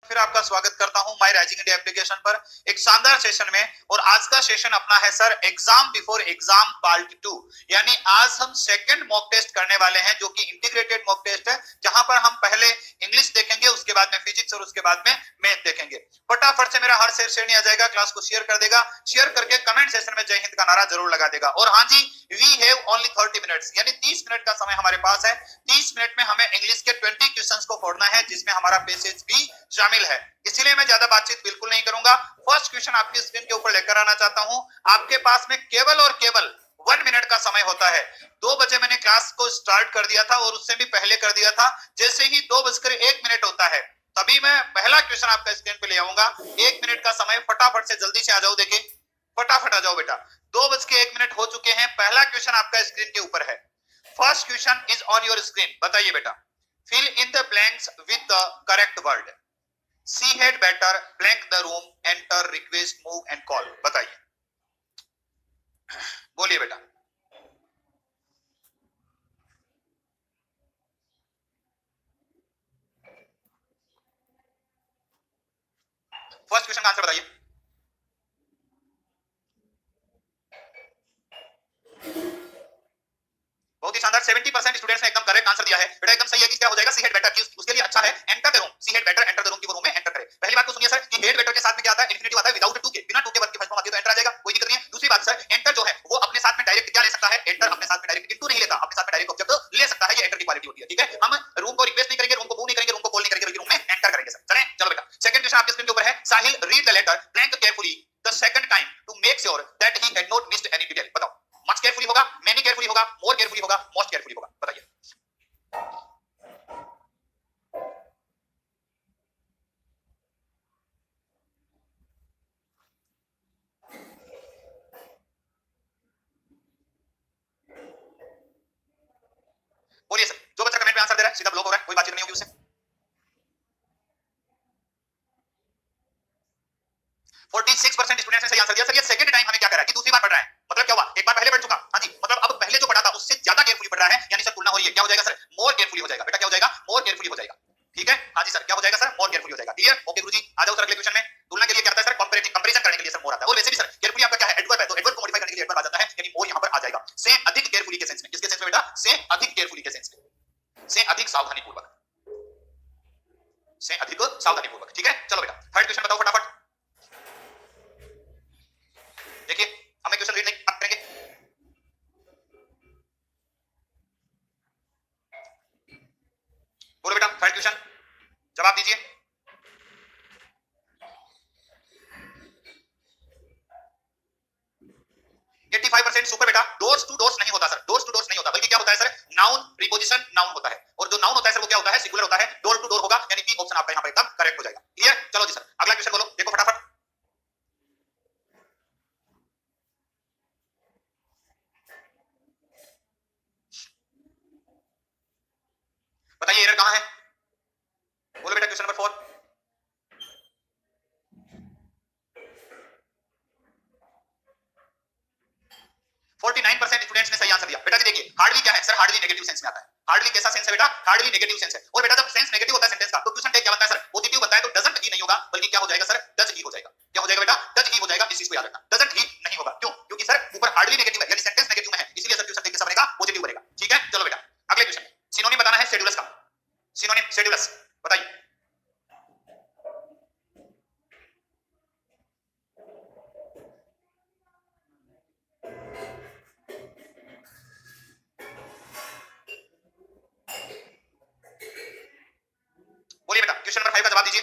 फिर आपका स्वागत करता हूं माय राइजिंग इंडिया एप्लीकेशन पर एक शानदार सेशन में। और आज का सेशन अपना है sir exam before exam part 2। यानी आज हम सेकंड मॉक टेस्ट करने वाले हैं, जो कि इंटीग्रेटेड मॉक टेस्ट है, जहां पर हम पहले इंग्लिश देखेंगे, उसके बाद में फिजिक्स और उसके बाद में मैथ देखेंगे। फटाफट से मेरा हर शेयर नहीं आ जाएगा, क्लास को शेयर कर देगा, शेयर करके कमेंट सेशन में जय हिंद का नारा जरूर लगा देगा। और हाँ जी, वी हैव ओनली 30 मिनट्स, यानी 30 मिनट का समय हमारे पास है। 30 मिनट में हमें इंग्लिश के 20 क्वेश्चंस को फोड़ना है, जिसमें हमारा पैसेज भी शामिल है। इसीलिए मैं ज्यादा बातचीत बिल्कुल नहीं करूंगा। फर्स्ट क्वेश्चन आपकी स्क्रीन के ऊपर लेकर आना चाहता हूं। आपके पास में केवल और केवल 1 मिनट का समय होता है। 2 बजे मैंने क्लास को स्टार्ट कर दिया था और उससे भी पहले कर दिया था। जैसे ही 2:01 होता है तभी मैं पहला क्वेश्चन आपका स्क्रीन पे ले आऊंगा। 1 मिनट का समय, फटाफट से जल्दी से आ जाओ। देखिए फटाफट आ जाओ बेटा, 2:01 हो चुके हैं। पहला क्वेश्चन आपका स्क्रीन के ऊपर है। First question is on your screen. बताइए बेटा, fill in the blanks with the correct word. She had better blank the room, enter, request, move and call. बताइए, बोलिए बेटा। फर्स्ट क्वेश्चन का आंसर बताइए। बहुत ही शानदार, 70% स्टूडेंट्स ने एकदम करेक्ट आंसर दिया है बेटा, एकदम सही है। कि क्या हो जाएगा, सी हेड बेटर, कि उसके लिए अच्छा है enter the room. She had better enter the room, की वो रूम में एंटर करे। पहली बात तो सुनिए सर कि हेड बेटर के साथ में क्या आता है, इंफिनिटिव आता है विदाउट टू के, बिना टू के वर्ब के फर्स्ट फॉर्म आती है तो एंटर आ जाएगा, कोई दिक्कत नहीं है। दूसरी बात सर, एंटर जो है वो अपने साथ में डायरेक्ट क्या ले सकता है, एंटर अपने साथ में डायरेक्ट इनटू नहीं लेता, अपने साथ में डायरेक्ट ऑब्जेक्ट ले सकता है। ये एंटर की क्वालिटी होती है, ठीक है। हम रूम को रिक्वेस्ट नहीं करेंगे, रूम को मूव नहीं करेंगे, रूम को कॉल नहीं करेंगे, रूम में एंटर करेंगे सर। चलें चलो बेटा, सेकंड क्वेश्चन आपके स्क्रीन के ऊपर है। Sahil read the letter blank carefully the second time to make sure that he had not missed any detail. बताओ, मच केयरफुली होगा, मेनी केयरफुली होगा, मोर केयरफुली होगा, मोस्ट केयरफुली होगा? बताइए। बोलिए सर, जो बच्चा कमेंट में आंसर दे रहा है सीधा ब्लॉक हो रहा है, कोई बातचीत नहीं होगी उससे। 46% स्टूडेंट्स ने सही आंसर दिया। सर ये सेकंड टाइम हमें क्या कर रहा है कि दूसरी बार पढ़ रहा है, मतलब क्या हुआ, एक बार पहले पढ़ चुका, हाँ जी, मतलब अब पहले जो पढ़ा था उससे ज्यादा केयरफुली पढ़ रहा है, यानी सर तुलना हो रही है। क्या हो जाएगा सर, मोर केयरफुली हो जाएगा बेटा। क्या हो जाएगा, मोर केयरफुली हो जाएगा, ठीक है। हाँ जी सर, क्या हो जाएगा सर, मोर केयरफुली हो जाएगा। क्लियर, ओके गुरुजी, आ जाओ सर अगले क्वेश्चन में। तुलना के लिए क्या आता है सर, कंपैरेटिव, कंपैरिजन करने के लिए सर मोर आता है। और वैसे भी सर केयरफुली आपका क्या है, एडवर्ब है, तो एडवर्ब को मॉडिफाई करने के लिए एडवर्ब आ जाता है, यानी मोर यहां पर आ जाएगा। से अधिक केयरफुली के सेंस में, किसके सेंस में बेटा, से अधिक केयरफुली के सेंस में, से अधिक सावधानी पूर्वक, से अधिक सावधानी पूर्वक, ठीक है। चलो बेटा थर्ड क्वेश्चन बताओ फटाफट। देखिए हमें क्वेश्चन रीड नहीं आप करेंगे। बोलो बेटा थर्ड क्वेश्चन, जवाब दीजिए। 85% सुपर बेटा। डोर्स टू डोर्स नहीं होता सर, डोर्स टू डोर्स नहीं होता, बल्कि क्या होता है सर, नाउन प्रीपोजिशन नाउन होता है। और जो नाउन होता है सर वो क्या होता है, सिंगुलर होता है। डोर टू डोर होगा, यानी बी ऑप्शन आपका यहां पर एकदम करेक्ट हो जाएगा। क्लियर, चलो जी सर अगला क्वेश्चन बोलो, देखो फटाफट। बताइए एरर कहां है। बोलो बेटा क्वेश्चन नंबर 4। 49% स्टूडेंट्स ने सही आंसर दिया। बेटा जी देखिए, हार्डली क्या है सर, हार्डली नेगेटिव सेंस में आता है। हार्डली कैसा सेंस है बेटा, हार्डली नेगेटिव सेंस है। और बेटा जब सेंस नेगेटिव होता है सेंटेंस का, तो क्वेश्चन टेक क्या बनता है सर, पॉजिटिव बनता है। तो डजंट ही नहीं होगा, बल्कि क्या हो जाएगा सर, डज ही हो जाएगा। क्या हो जाएगा बेटा, डज ही हो जाएगा। इस चीज को याद रखना, डजंट ही नहीं होगा। क्यों, क्योंकि सर ऊपर हार्डली नेगेटिव है, यानी सेंटेंस नेगेटिव में है, इसलिए सर क्वेश्चन टेक कैसा बनेगा, पॉजिटिव बनेगा, ठीक है। चलो बेटा अगले क्वेश्चन, सिनोनिम बताना है शेड्यूलस का। सिनोनिम शेड्यूलस बताइए। बोलिए बेटा क्वेश्चन नंबर 5 का जवाब दीजिए।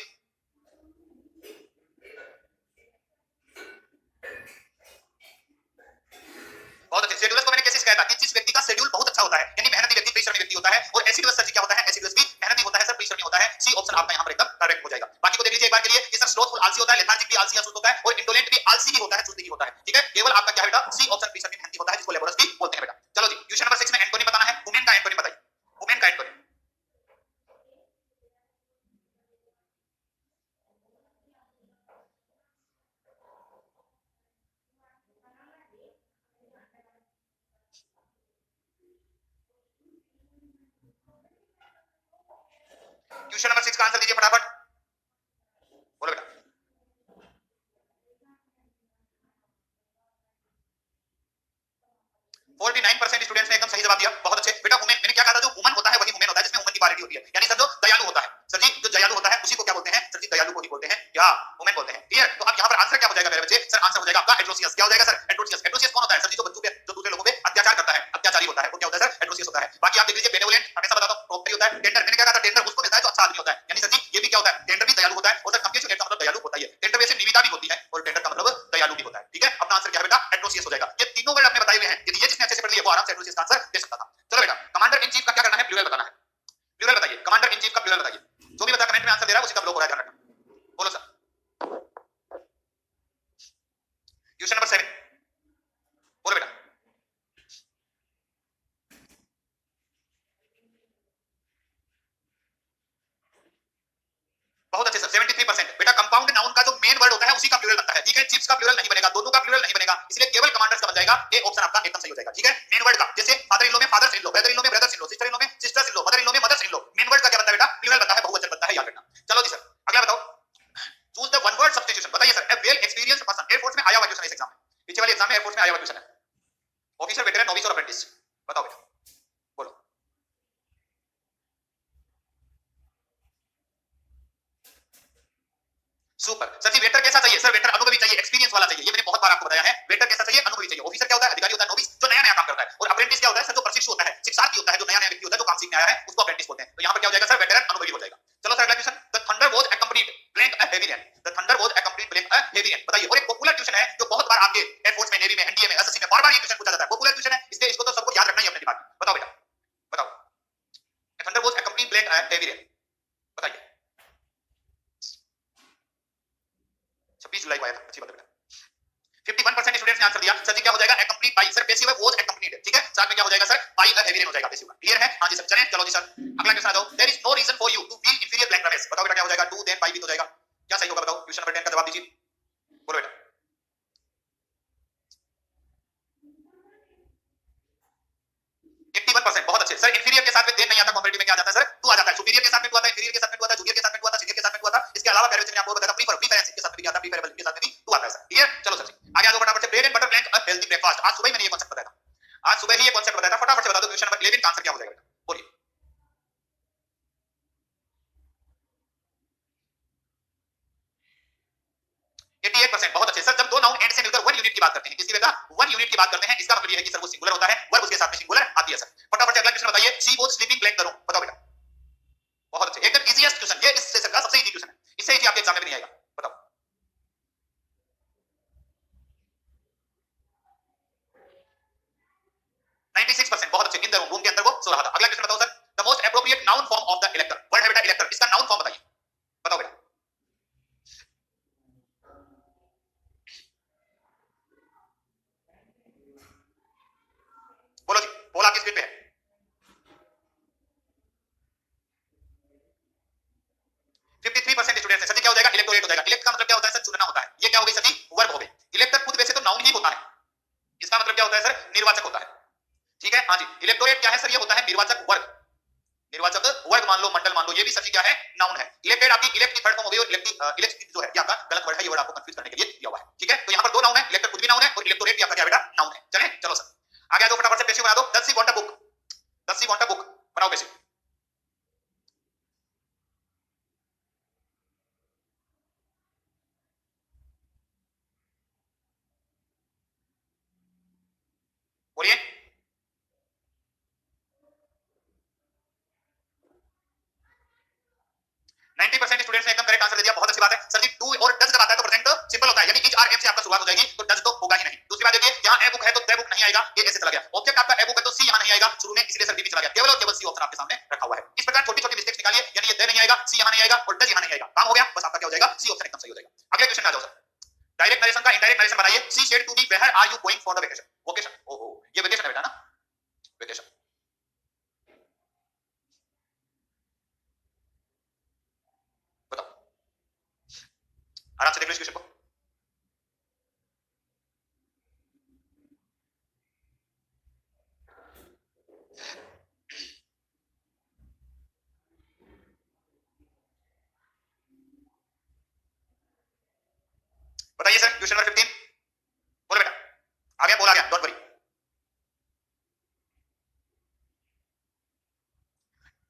बहुत अच्छे। शेड्यूलस को मैंने कैसे सिखाया था कि जिस व्यक्ति का शेड्यूल बहुत अच्छा होता है, यानी मेहनती व्यक्ति, परिश्रमी व्यक्ति होता है। और एसिडुअस सर क्या होता है, एसिडुअस भी मेहनती होता है सर, परिश्रमी होता है। सी ऑप्शन आपका यहां पर एकदम करेक्ट हो जाएगा। बाकी को देख लीजिए एक बार के लिए कि सर स्लोथफुल आलसी होता है, लेथार्जिक भी आलसी या सुस्त होता है, और इंडोलेंट भी आलसी ही होता है, सुस्त ही होता है, ठीक है। केवल आपका क्या है बेटा, सी ऑप्शन परिश्रमी मेहनती होता है, जिसको लेबोरस भी बोलते हैं बेटा। चलो जी क्वेश्चन नंबर 6 में एंटोनिम बताना है। वुमेन का एंटोनिम बताइए, वुमेन का एंटोनिम। क्वेश्चन नंबर 6 का आंसर दीजिए फटाफट। बोलते हैं या वुमेन बोलते हैं। क्लियर? तो अब यहाँ पर आंसर क्या हो जाएगा मेरे बच्चे? सर आंसर हो जाएगा आपका एट्रोसियस। क्या हो जाएगा सर? एट्रोसियस। एट्रोसियस कौन होता है सर? जो बच्चों पे, जो दूसरे लोगों पे अत्याचार करता है, अत्याचारी होता है, वो क्या होता है सर? एट्रोसियस होता है। बाकी आप देख लीजिए बेनेवोलेंट, हमेशा बताता हूं, प्रोक्टरी होता है। टेंडर, मैंने क्या कहा था? टेंडर उसको मिलता है जो अच्छा आदमी होता है। यानी सर जी ये भी क्या होता है? टेंडर भी दयालु होता है। और सर कंपेशनेट का मतलब दयालु होता है। टेंडर वैसे निविदा भी होती है और टेंडर का मतलब दयालु भी होता है। ठीक है? अपना आंसर क्या है बेटा? एट्रोसियस हो जाएगा। ये तीनों वर्ड आपने बताए हुए हैं, यदि ये जिसने अच्छे से पढ़ लिया वो आराम से एट्रोसियस का आंसर दे सकता था। चलो बेटा, कमांडर इन चीफ का क्या करना है? प्लूरल बताना है। प्लूरल बताइए, कमांडर इन चीफ का प्लूरल बताइए। जो भी बता कमेंट में आंसर दे रहा है उसी का ब्लॉक हो रहा है, ध्यान रखना। बोलो सर। क्वेश्चन नंबर 7 बोलो बेटा। बहुत अच्छे सर, 73%। बेटा कंपाउंड नाउन का जो मेन वर्ड होता है उसी का प्लूरल बनता है। ठीक है? चीफ्स का प्लूरल नहीं बनेगा, दोनों का प्लूरल नहीं बनेगा, इसलिए केवल कमांडर्स का बन जाएगा। ए ऑप्शन आपका एकदम सही हो जाएगा। ठीक है? मेन वर्ड का, जैसे फादर इन लॉ में fathers in law, brother in law में brothers in law, sister in law में sisters in law, mother in law में mothers in law. Main word का क्या बनता है बेटा? प्लूरल बनता है, बहुवचन बनता है, याद रखना। चलो जी सर, अगला बताओ। Choose the one word substitution. बताइए सर। ए वेल एक्सपीरियंस्ड पर्सन। एयरफोर्स में आया हुआ क्वेश्चन है इस एग्जाम में, पीछे वाले एग्जाम में एयरफोर्स में आया हुआ क्वेश्चन है। ऑफिसर, वेटरन, नोविस और अप्रेंटिस। बताओ बेटा, बोलो। सुपर सर जी। वेटर कैसा चाहिए सर? वेटर अनुभवी चाहिए, एक्सपीरियंस वाला चाहिए, ये मैंने बहुत बार आपको बताया है। वेटर कैसा चाहिए? अनुभवी चाहिए। ऑफिसर क्या होता है? अधिकारी होता है। नोविस जो नया नया काम करता है, और अप्रेंटिस क्या होता है सर? जो प्रशिक्षु होता है, शिक्षार्थी होता है, जो नया नया व्यक्ति होता है, जो काम सीखने आया है, उसको अप्रेंटिस बोलते हैं। तो यहाँ पर क्या हो जाएगा सर? वेटरन, अनुभवी हो जाएगा। चलो सर अगला question. The thunder was accompanied blank a heavy rain. The thunder was accompanied blank a heavy rain. बताइए। और एक पॉपुलर क्वेश्चन है जो बहुत बार आपके एयरफोर्स में, नेवी में, एनडीए में, एसएससी में बार-बार ये क्वेश्चन पूछा जाता है। पॉपुलर क्वेश्चन है, इसलिए इसको तो सबको याद रखना ही अपने दिमाग में। बताओ बेटा, बताओ। Thunder was accompanied blank a heavy rain. बताइए। 26 जुलाई को आया था। अच्छी बात है बेटा। 51% स्टूडेंट्स ने आंसर दिया। सर जी क्या हो जाएगा? Accompanied by. सर पैसिव है, वाज अकम्पनीड है। ठीक है? साथ में क्या हो जाएगा sir? By a heavy rain हो जाएगा, पैसिव का। क्लियर है? हां जी सर। चलें, चलो जी सर अगला क्वेश्चन आ जाओ। There is no reason for you to feel inferior blank Ramesh. बताओ बेटा क्या हो जाएगा? टू देन बाय भी हो जाएगा। क्या सही होगा बताओ? क्वेश्चन नंबर 10 का जवाब दीजिए। बोलो बेटा। 81%। बहुत अच्छे सर। इंफीरियर के साथ में देन नहीं आता, कॉम्पिटिटिव में क्या आ जाता है सर? टू आ जाता है। सुपीरियर के साथ में टू आता है, इंफीरियर के साथ में टू आता है, जूनियर के साथ में टू आता है, सीनियर के साथ में टू आता है। इसके अलावा पैरेंट्स ने आपको बताया प्रीफर, प्रीफरेंस के साथ में भी आता है, प्रीफरेबल के साथ में भी टू आता है सर। क्लियर? चलो सर जी आगे आ जाओ फटाफट से। Bread and butter blank a healthy breakfast. आज सुबह ही मैंने ये कांसेप्ट बताया था। आज सुबह ही ये कांसेप्ट बताया था। फटाफट से बता दो क्वेश्चन नंबर 11 का आंसर क्या हो जाएगा बेटा? बोलिए। 88%। बहुत अच्छे सर। जब दो नाउन एंड से मिलकर वन यूनिट की बात करते हैं, किसकी बेटा? वन यूनिट की बात करते हैं, इसका मतलब ये है कि सर वो सिंगुलर होता है, वर्ब उसके साथ में सिंगुलर आती है सर। फटाफट से अगला क्वेश्चन बताइए। She was sleeping blank the room. बताओ बेटा। बहुत अच्छे, एकदम इजीएस्ट क्वेश्चन। ये इस सेशन का सबसे इजी क्वेश्चन है, इससे इजी आपके एग्जाम में भी नहीं आएगा। बताओ। 96%। बहुत अच्छे। इन द रूम के अंदर वो सो रहा था। अगला क्वेश्चन बताओ sir. The most appropriate noun form of the इलेक्टर। Word है बेटा इलेक्टर, इसका नाउन फॉर्म बताइए। बताओ बेटा। बोलो जी, बोल आपकी स्क्रीन पे है। 53% स्टूडेंट्स है। सर क्या हो जाएगा? इलेक्टोरेट हो जाएगा। इलेक्ट का मतलब क्या होता है सर? चुनना होता है। ये क्या हो गई सर? वर्ब हो गई। इलेक्टर खुद वैसे तो नाउन ही होता है, इसका मतलब क्या होता है सर? निर्वाचक होता है। ठीक है? हाँ जी। इलेक्टोरेट क्या है सर? ये होता है निर्वाचक वर्ग। निर्वाचक वर्ग मान लो, मंडल मान लो, ये भी सभी क्या है? नाउन है। इलेक्टेड आपकी इलेक्ट की थर्ड फॉर्म हो गई, और इलेक्ट जो है ये आपका गलत वर्ड है, ये वर्ड आपको कंफ्यूज करने के लिए दिया हुआ है। ठीक है? तो यहाँ पर दो नाउन है, इलेक्टेड खुद भी नाउन है और इलेक्टोरेट भी आपका क्या बेटा? नाउन है। चलें, चलो सर आगे आ जाओ फटाफट से। पैसिव बना दो। Does she want a book. Does she want a book बनाओ पैसिव। बोलिए। 90% स्टूडेंट्स ने एकदम करेक्ट आंसर दे दिया। बहुत अच्छी बात है सर जी। डू और डज जब आता है तो प्रेजेंट सिंपल होता है, यानी एच आर एम से आपका शुरुआत हो जाएगी, तो डज तो होगा ही नहीं। दूसरी बात देखिए, यहां ए बुक है तो दे बुक नहीं आएगा, ये ऐसे चला गया। ऑब्जेक्ट आपका ए बुक है तो सी यहां नहीं आएगा शुरू में, इसलिए सर डी भी चला गया। केवल और केवल सी ऑप्शन आपके सामने रखा हुआ है। इस प्रकार छोटी छोटी मिस्टेक्स निकालिए, यानी ये दे नहीं आएगा, सी यहां नहीं आएगा और डज यहां नहीं आएगा। काम हो गया, बस आपका क्या हो जाएगा? सी ऑप्शन एकदम सही हो जाएगा। अगले क्वेश्चन में आ जाओ सर। डायरेक्ट नरेशन का इनडायरेक्ट नरेशन बनाइए। She said to me where are you going for the vacation. Vacation, ओहो ये वेकेशन है बेटा ना, वेकेशन। बताओ आराम से देख लो इस क्वेश्चन को। बताइए सर क्वेश्चन नंबर 15। बोलो बेटा। आ गया, बोल आ गया, डोंट वरी।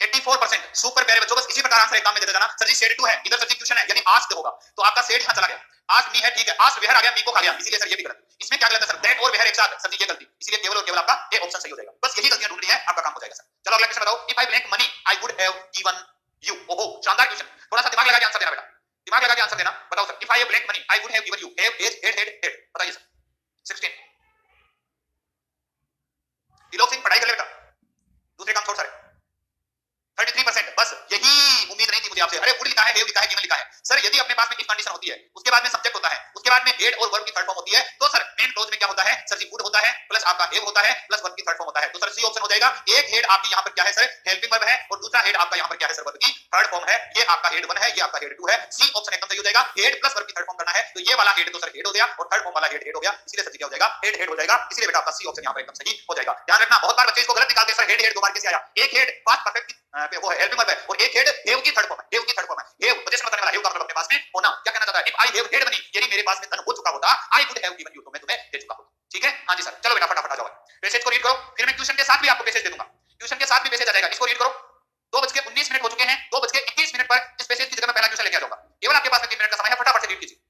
84%। सुपर प्यारे बच्चों, बस इसी प्रकार आंसर एग्जाम में देते जाना। सर जी सेट 2 है, इधर सब्स्टिट्यूशन है यानी आस्क्ड होगा, तो आपका सेट यहां चला गया, आस्क्ड मी है, ठीक है, आस्क्ड वेयर आ गया, मी को खा गया, इसीलिए सर ये भी गलत। इसमें क्या गलत है सर, दैट और वेयर एक साथ, सर जी ये गलती, इसीलिए केवल और केवल आपका ए ऑप्शन सही हो जाएगा। बस यही गलतियां ढूंढनी है, आपका काम हो जाएगा सर। चलो अगला क्वेश्चन बताओ, if I blank money I would have given you. ओहो शानदार क्वेश्चन, थोड़ा सा दिमाग लगा के आंसर देना बेटा, दिमाग लगा के आंसर देना। बताओ sir, if I have blank money I would have given you, have as had had had, बताइए सर। 16 दिलोक सिंह पढ़ाई कर ले बेटा, दूसरे काम छोड़ सारे। 33%, बस यही उम्मीद नहीं थी मुझे आपसे। अरे वुड लिखा है, हैव लिखा है, गिवन लिखा है। सर यदि अपने पास में इफ कंडीशन होती है, उसके बाद में सब्जेक्ट होता है, उसके बाद में हेड और वर्ब की थर्ड फॉर्म होती है, तो सर मेन क्लोज में क्या होता है सर जी, वुड होता है प्लस आपका हैव होता है प्लस वर्ब की थर्ड फॉर्म होता है। तो सर सी ऑप्शन हो जाएगा। एक हेड आपकी यहां पर क्या है सर, हेल्पिंग वर्ब है, और दूसरा हेड आपका यहां पर क्या है सर, वर्ब की थर्ड फॉर्म है। ये आपका हेड 1 है, ये आपका हेड 2 है। सी ऑप्शन एकदम सही हो जाएगा। हेड प्लस वर्ब की थर्ड फॉर्म करना है, तो ये वाला हेड तो सर हेड हो गया और थर्ड फॉर्म वाला हेड हेड हो गया, इसलिए सर जी क्या हो जाएगा, हेड हेड हो जाएगा। इसलिए बेटा आपका सी ऑप्शन यहां पर एकदम सही हो जाएगा। ध्यान रखना, बहुत बार बच्चे इसको गलत निकालते हैं, सर हेड हेड दो बार कैसे आया। एक हेड पास्ट परफेक्ट वो है हेल्पिंग वर्ब है, और एक हेड हैव की थर्ड फॉर्म है, हैव की थर्ड फॉर्म है। हैव वजह से बताने वाला, हैव का मतलब अपने पास में होना। क्या कहना चाहता है, if I have head money, यदि मेरे पास में धन हो चुका होता, आई वुड हैव गिवन यू, तो मैं तुम्हें दे चुका होता। ठीक है, हां जी सर। चलो बेटा फटाफट आ जाओ, पैसेज को रीड करो, फिर मैं क्वेश्चन के साथ भी आपको पैसेज दे दूंगा, क्वेश्चन के साथ भी पैसेज आ जाएगा। इसको रीड करो। 2:19 हो चुके हैं, 2:21 पर इस पैसेज की जगह मैं पहला क्वेश्चन लेके आ जाऊंगा। केवल आपके पास में 3 मिनट का समय है, फटाफट से रीड कीजिए।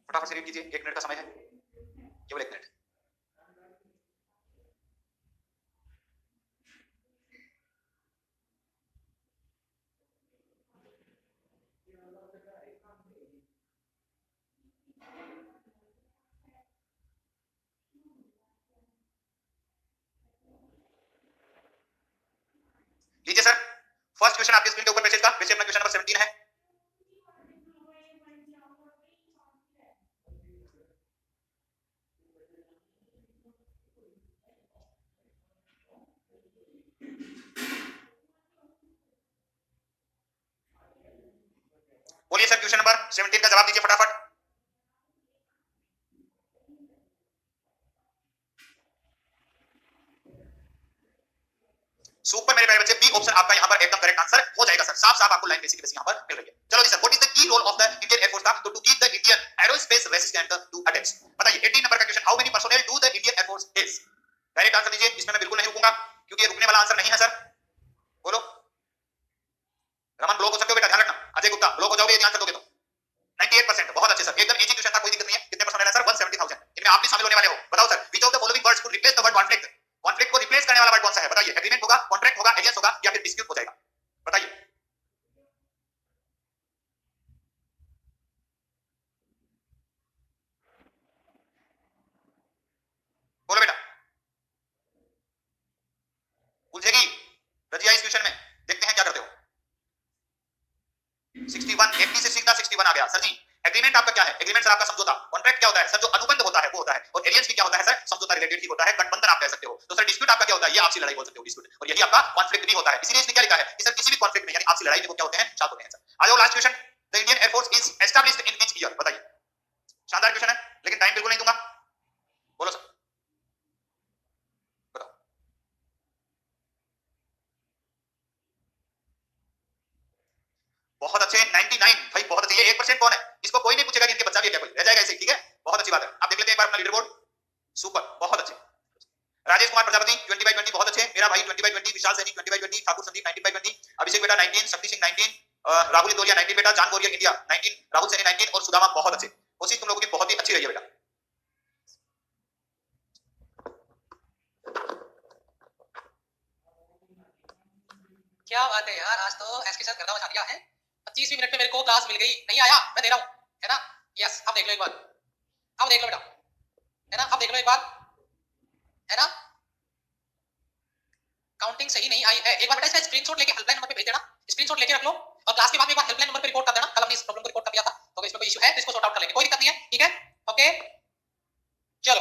फटाफट से रीड कीजिए, 1 मिनट का समय है, केवल 1 मिनट। लीजिए सर, फर्स्ट क्वेश्चन आपके स्क्रीन के ऊपर पैसेज का, वैसे अपना क्वेश्चन नंबर 17 है। बोलिए सर, क्वेश्चन नंबर 17 का जवाब दीजिए फटाफट। सुपर मेरे प्यारे बच्चे, बी ऑप्शन आपका यहां पर एकदम करेक्ट आंसर हो जाएगा सर। साफ साफ आपको लाइन बेसिक बेसिक यहां पर मिल रही है। चलो जी sir, what is the key role of the Indian air force था, तो to keep the Indian aerospace resistant to attacks. बताइए 18 नंबर का question, how many personnel do the Indian air force is. Direct answer दीजिए, इसमें मैं बिल्कुल नहीं रुकूंगा क्योंकि ये रुकने वाला आंसर नहीं है सर। बोलो रमन, ब्लॉक हो सकते हो बेटा, ध्यान रखना। अजय गुप्ता, ब्लॉक हो जाओगे यदि आंसर दोगे तो। 98%, बहुत अच्छे सर, एकदम इजी क्वेश्चन था, कोई दिक्कत नहीं है। कितने पर्सोनेल है सर, 170,000। इनमें आप भी शामिल होने वाले हो। बताओ sir, which of the following words could replace the word conflict. Conflict को रिप्लेस करने वाला वर्ड कौन सा है, बताइए। एग्रीमेंट होगा, कॉन्ट्रैक्ट होगा, एलियंस होगा, या फिर डिस्प्यूट हो जाएगा, बताइए। बोलो बेटा, उलझेगी रजिया इस क्वेश्चन में, देखते हैं क्या करते हो। 61, 80 से सीधा 61 आ गया सर जी। एग्रीमेंट आपका क्या है, एग्रीमेंट सर आपका समझौता। कॉन्ट्रैक्ट क्या होता है सर, जो अनुबंध होता है वो होता है। और एलियंस भी क्या होता है सर, समझौता रिलेटेड ही होता है, गठबंधन आप कह सकते हो। तो सर डिस्प्यूट आपका क्या होता है, ये आपसी लड़ाई बोल सकते हो, डिस्प्यूट। और यही आपका कॉन्फ्लिक्ट भी होता है। इसीलिए इसने क्या लिखा है कि सर किसी भी कॉन्फ्लिक्ट में यानी आपसी लड़ाई में वो क्या होते हैं, शांत होते हैं सर। आ जाओ last question, the Indian air force is established in which year, बताइए। शानदार क्वेश्चन है, लेकिन टाइम बिल्कुल नहीं दूंगा। बोलो सर, बताओ। बहुत अच्छे, 99 भाई, बहुत अच्छे। ये 1% कौन है, इसको कोई नहीं पूछेगा कि इनके बच्चा भी है क्या, कोई रह जाएगा ऐसे, ठीक है। बहुत अच्छी बात है, आप देख लेते हैं एक बार अपना लीडर बोर्ड। सुपर, बहुत अच्छे। राजेश कुमार प्रजापति 20/20, बहुत अच्छे। मेरा भाई 20/20, विशाल सैनी 20/20, ठाकुर संदीप 19/20, अभिषेक बेटा 19, शक्ति सिंह 19, राहुल इंदौरिया 19 बेटा, जान वॉरियर इंडिया 19, राहुल सैनी 19 और सुदामा, बहुत अच्छे। कोशिश तुम लोगों की बहुत ही अच्छी रही है बेटा। क्या बात है यार, आज तो एसके सर गर्दा मचा दिया है। 25 मिनट में मेरे को क्लास मिल गई, नहीं आया मैं दे रहा हूं, है ना। यस, अब देख लो एक बार, अब देख लो बेटा, है ना, अब देख लो एक बार, है ना। काउंटिंग सही नहीं आई है। एक बार बेटा इसका स्क्रीनशॉट लेके हेल्पलाइन नंबर पे भेज देना, स्क्रीनशॉट लेके रख लो और क्लास के बाद में एक बार हेल्पलाइन नंबर पे रिपोर्ट कर देना। कल हमने इस प्रॉब्लम को रिपोर्ट कर दिया था, तो अगर इसमें कोई इशू है तो इसको सॉर्ट आउट कर लेंगे, कोई दिक्कत नहीं है, ठीक है। ओके चलो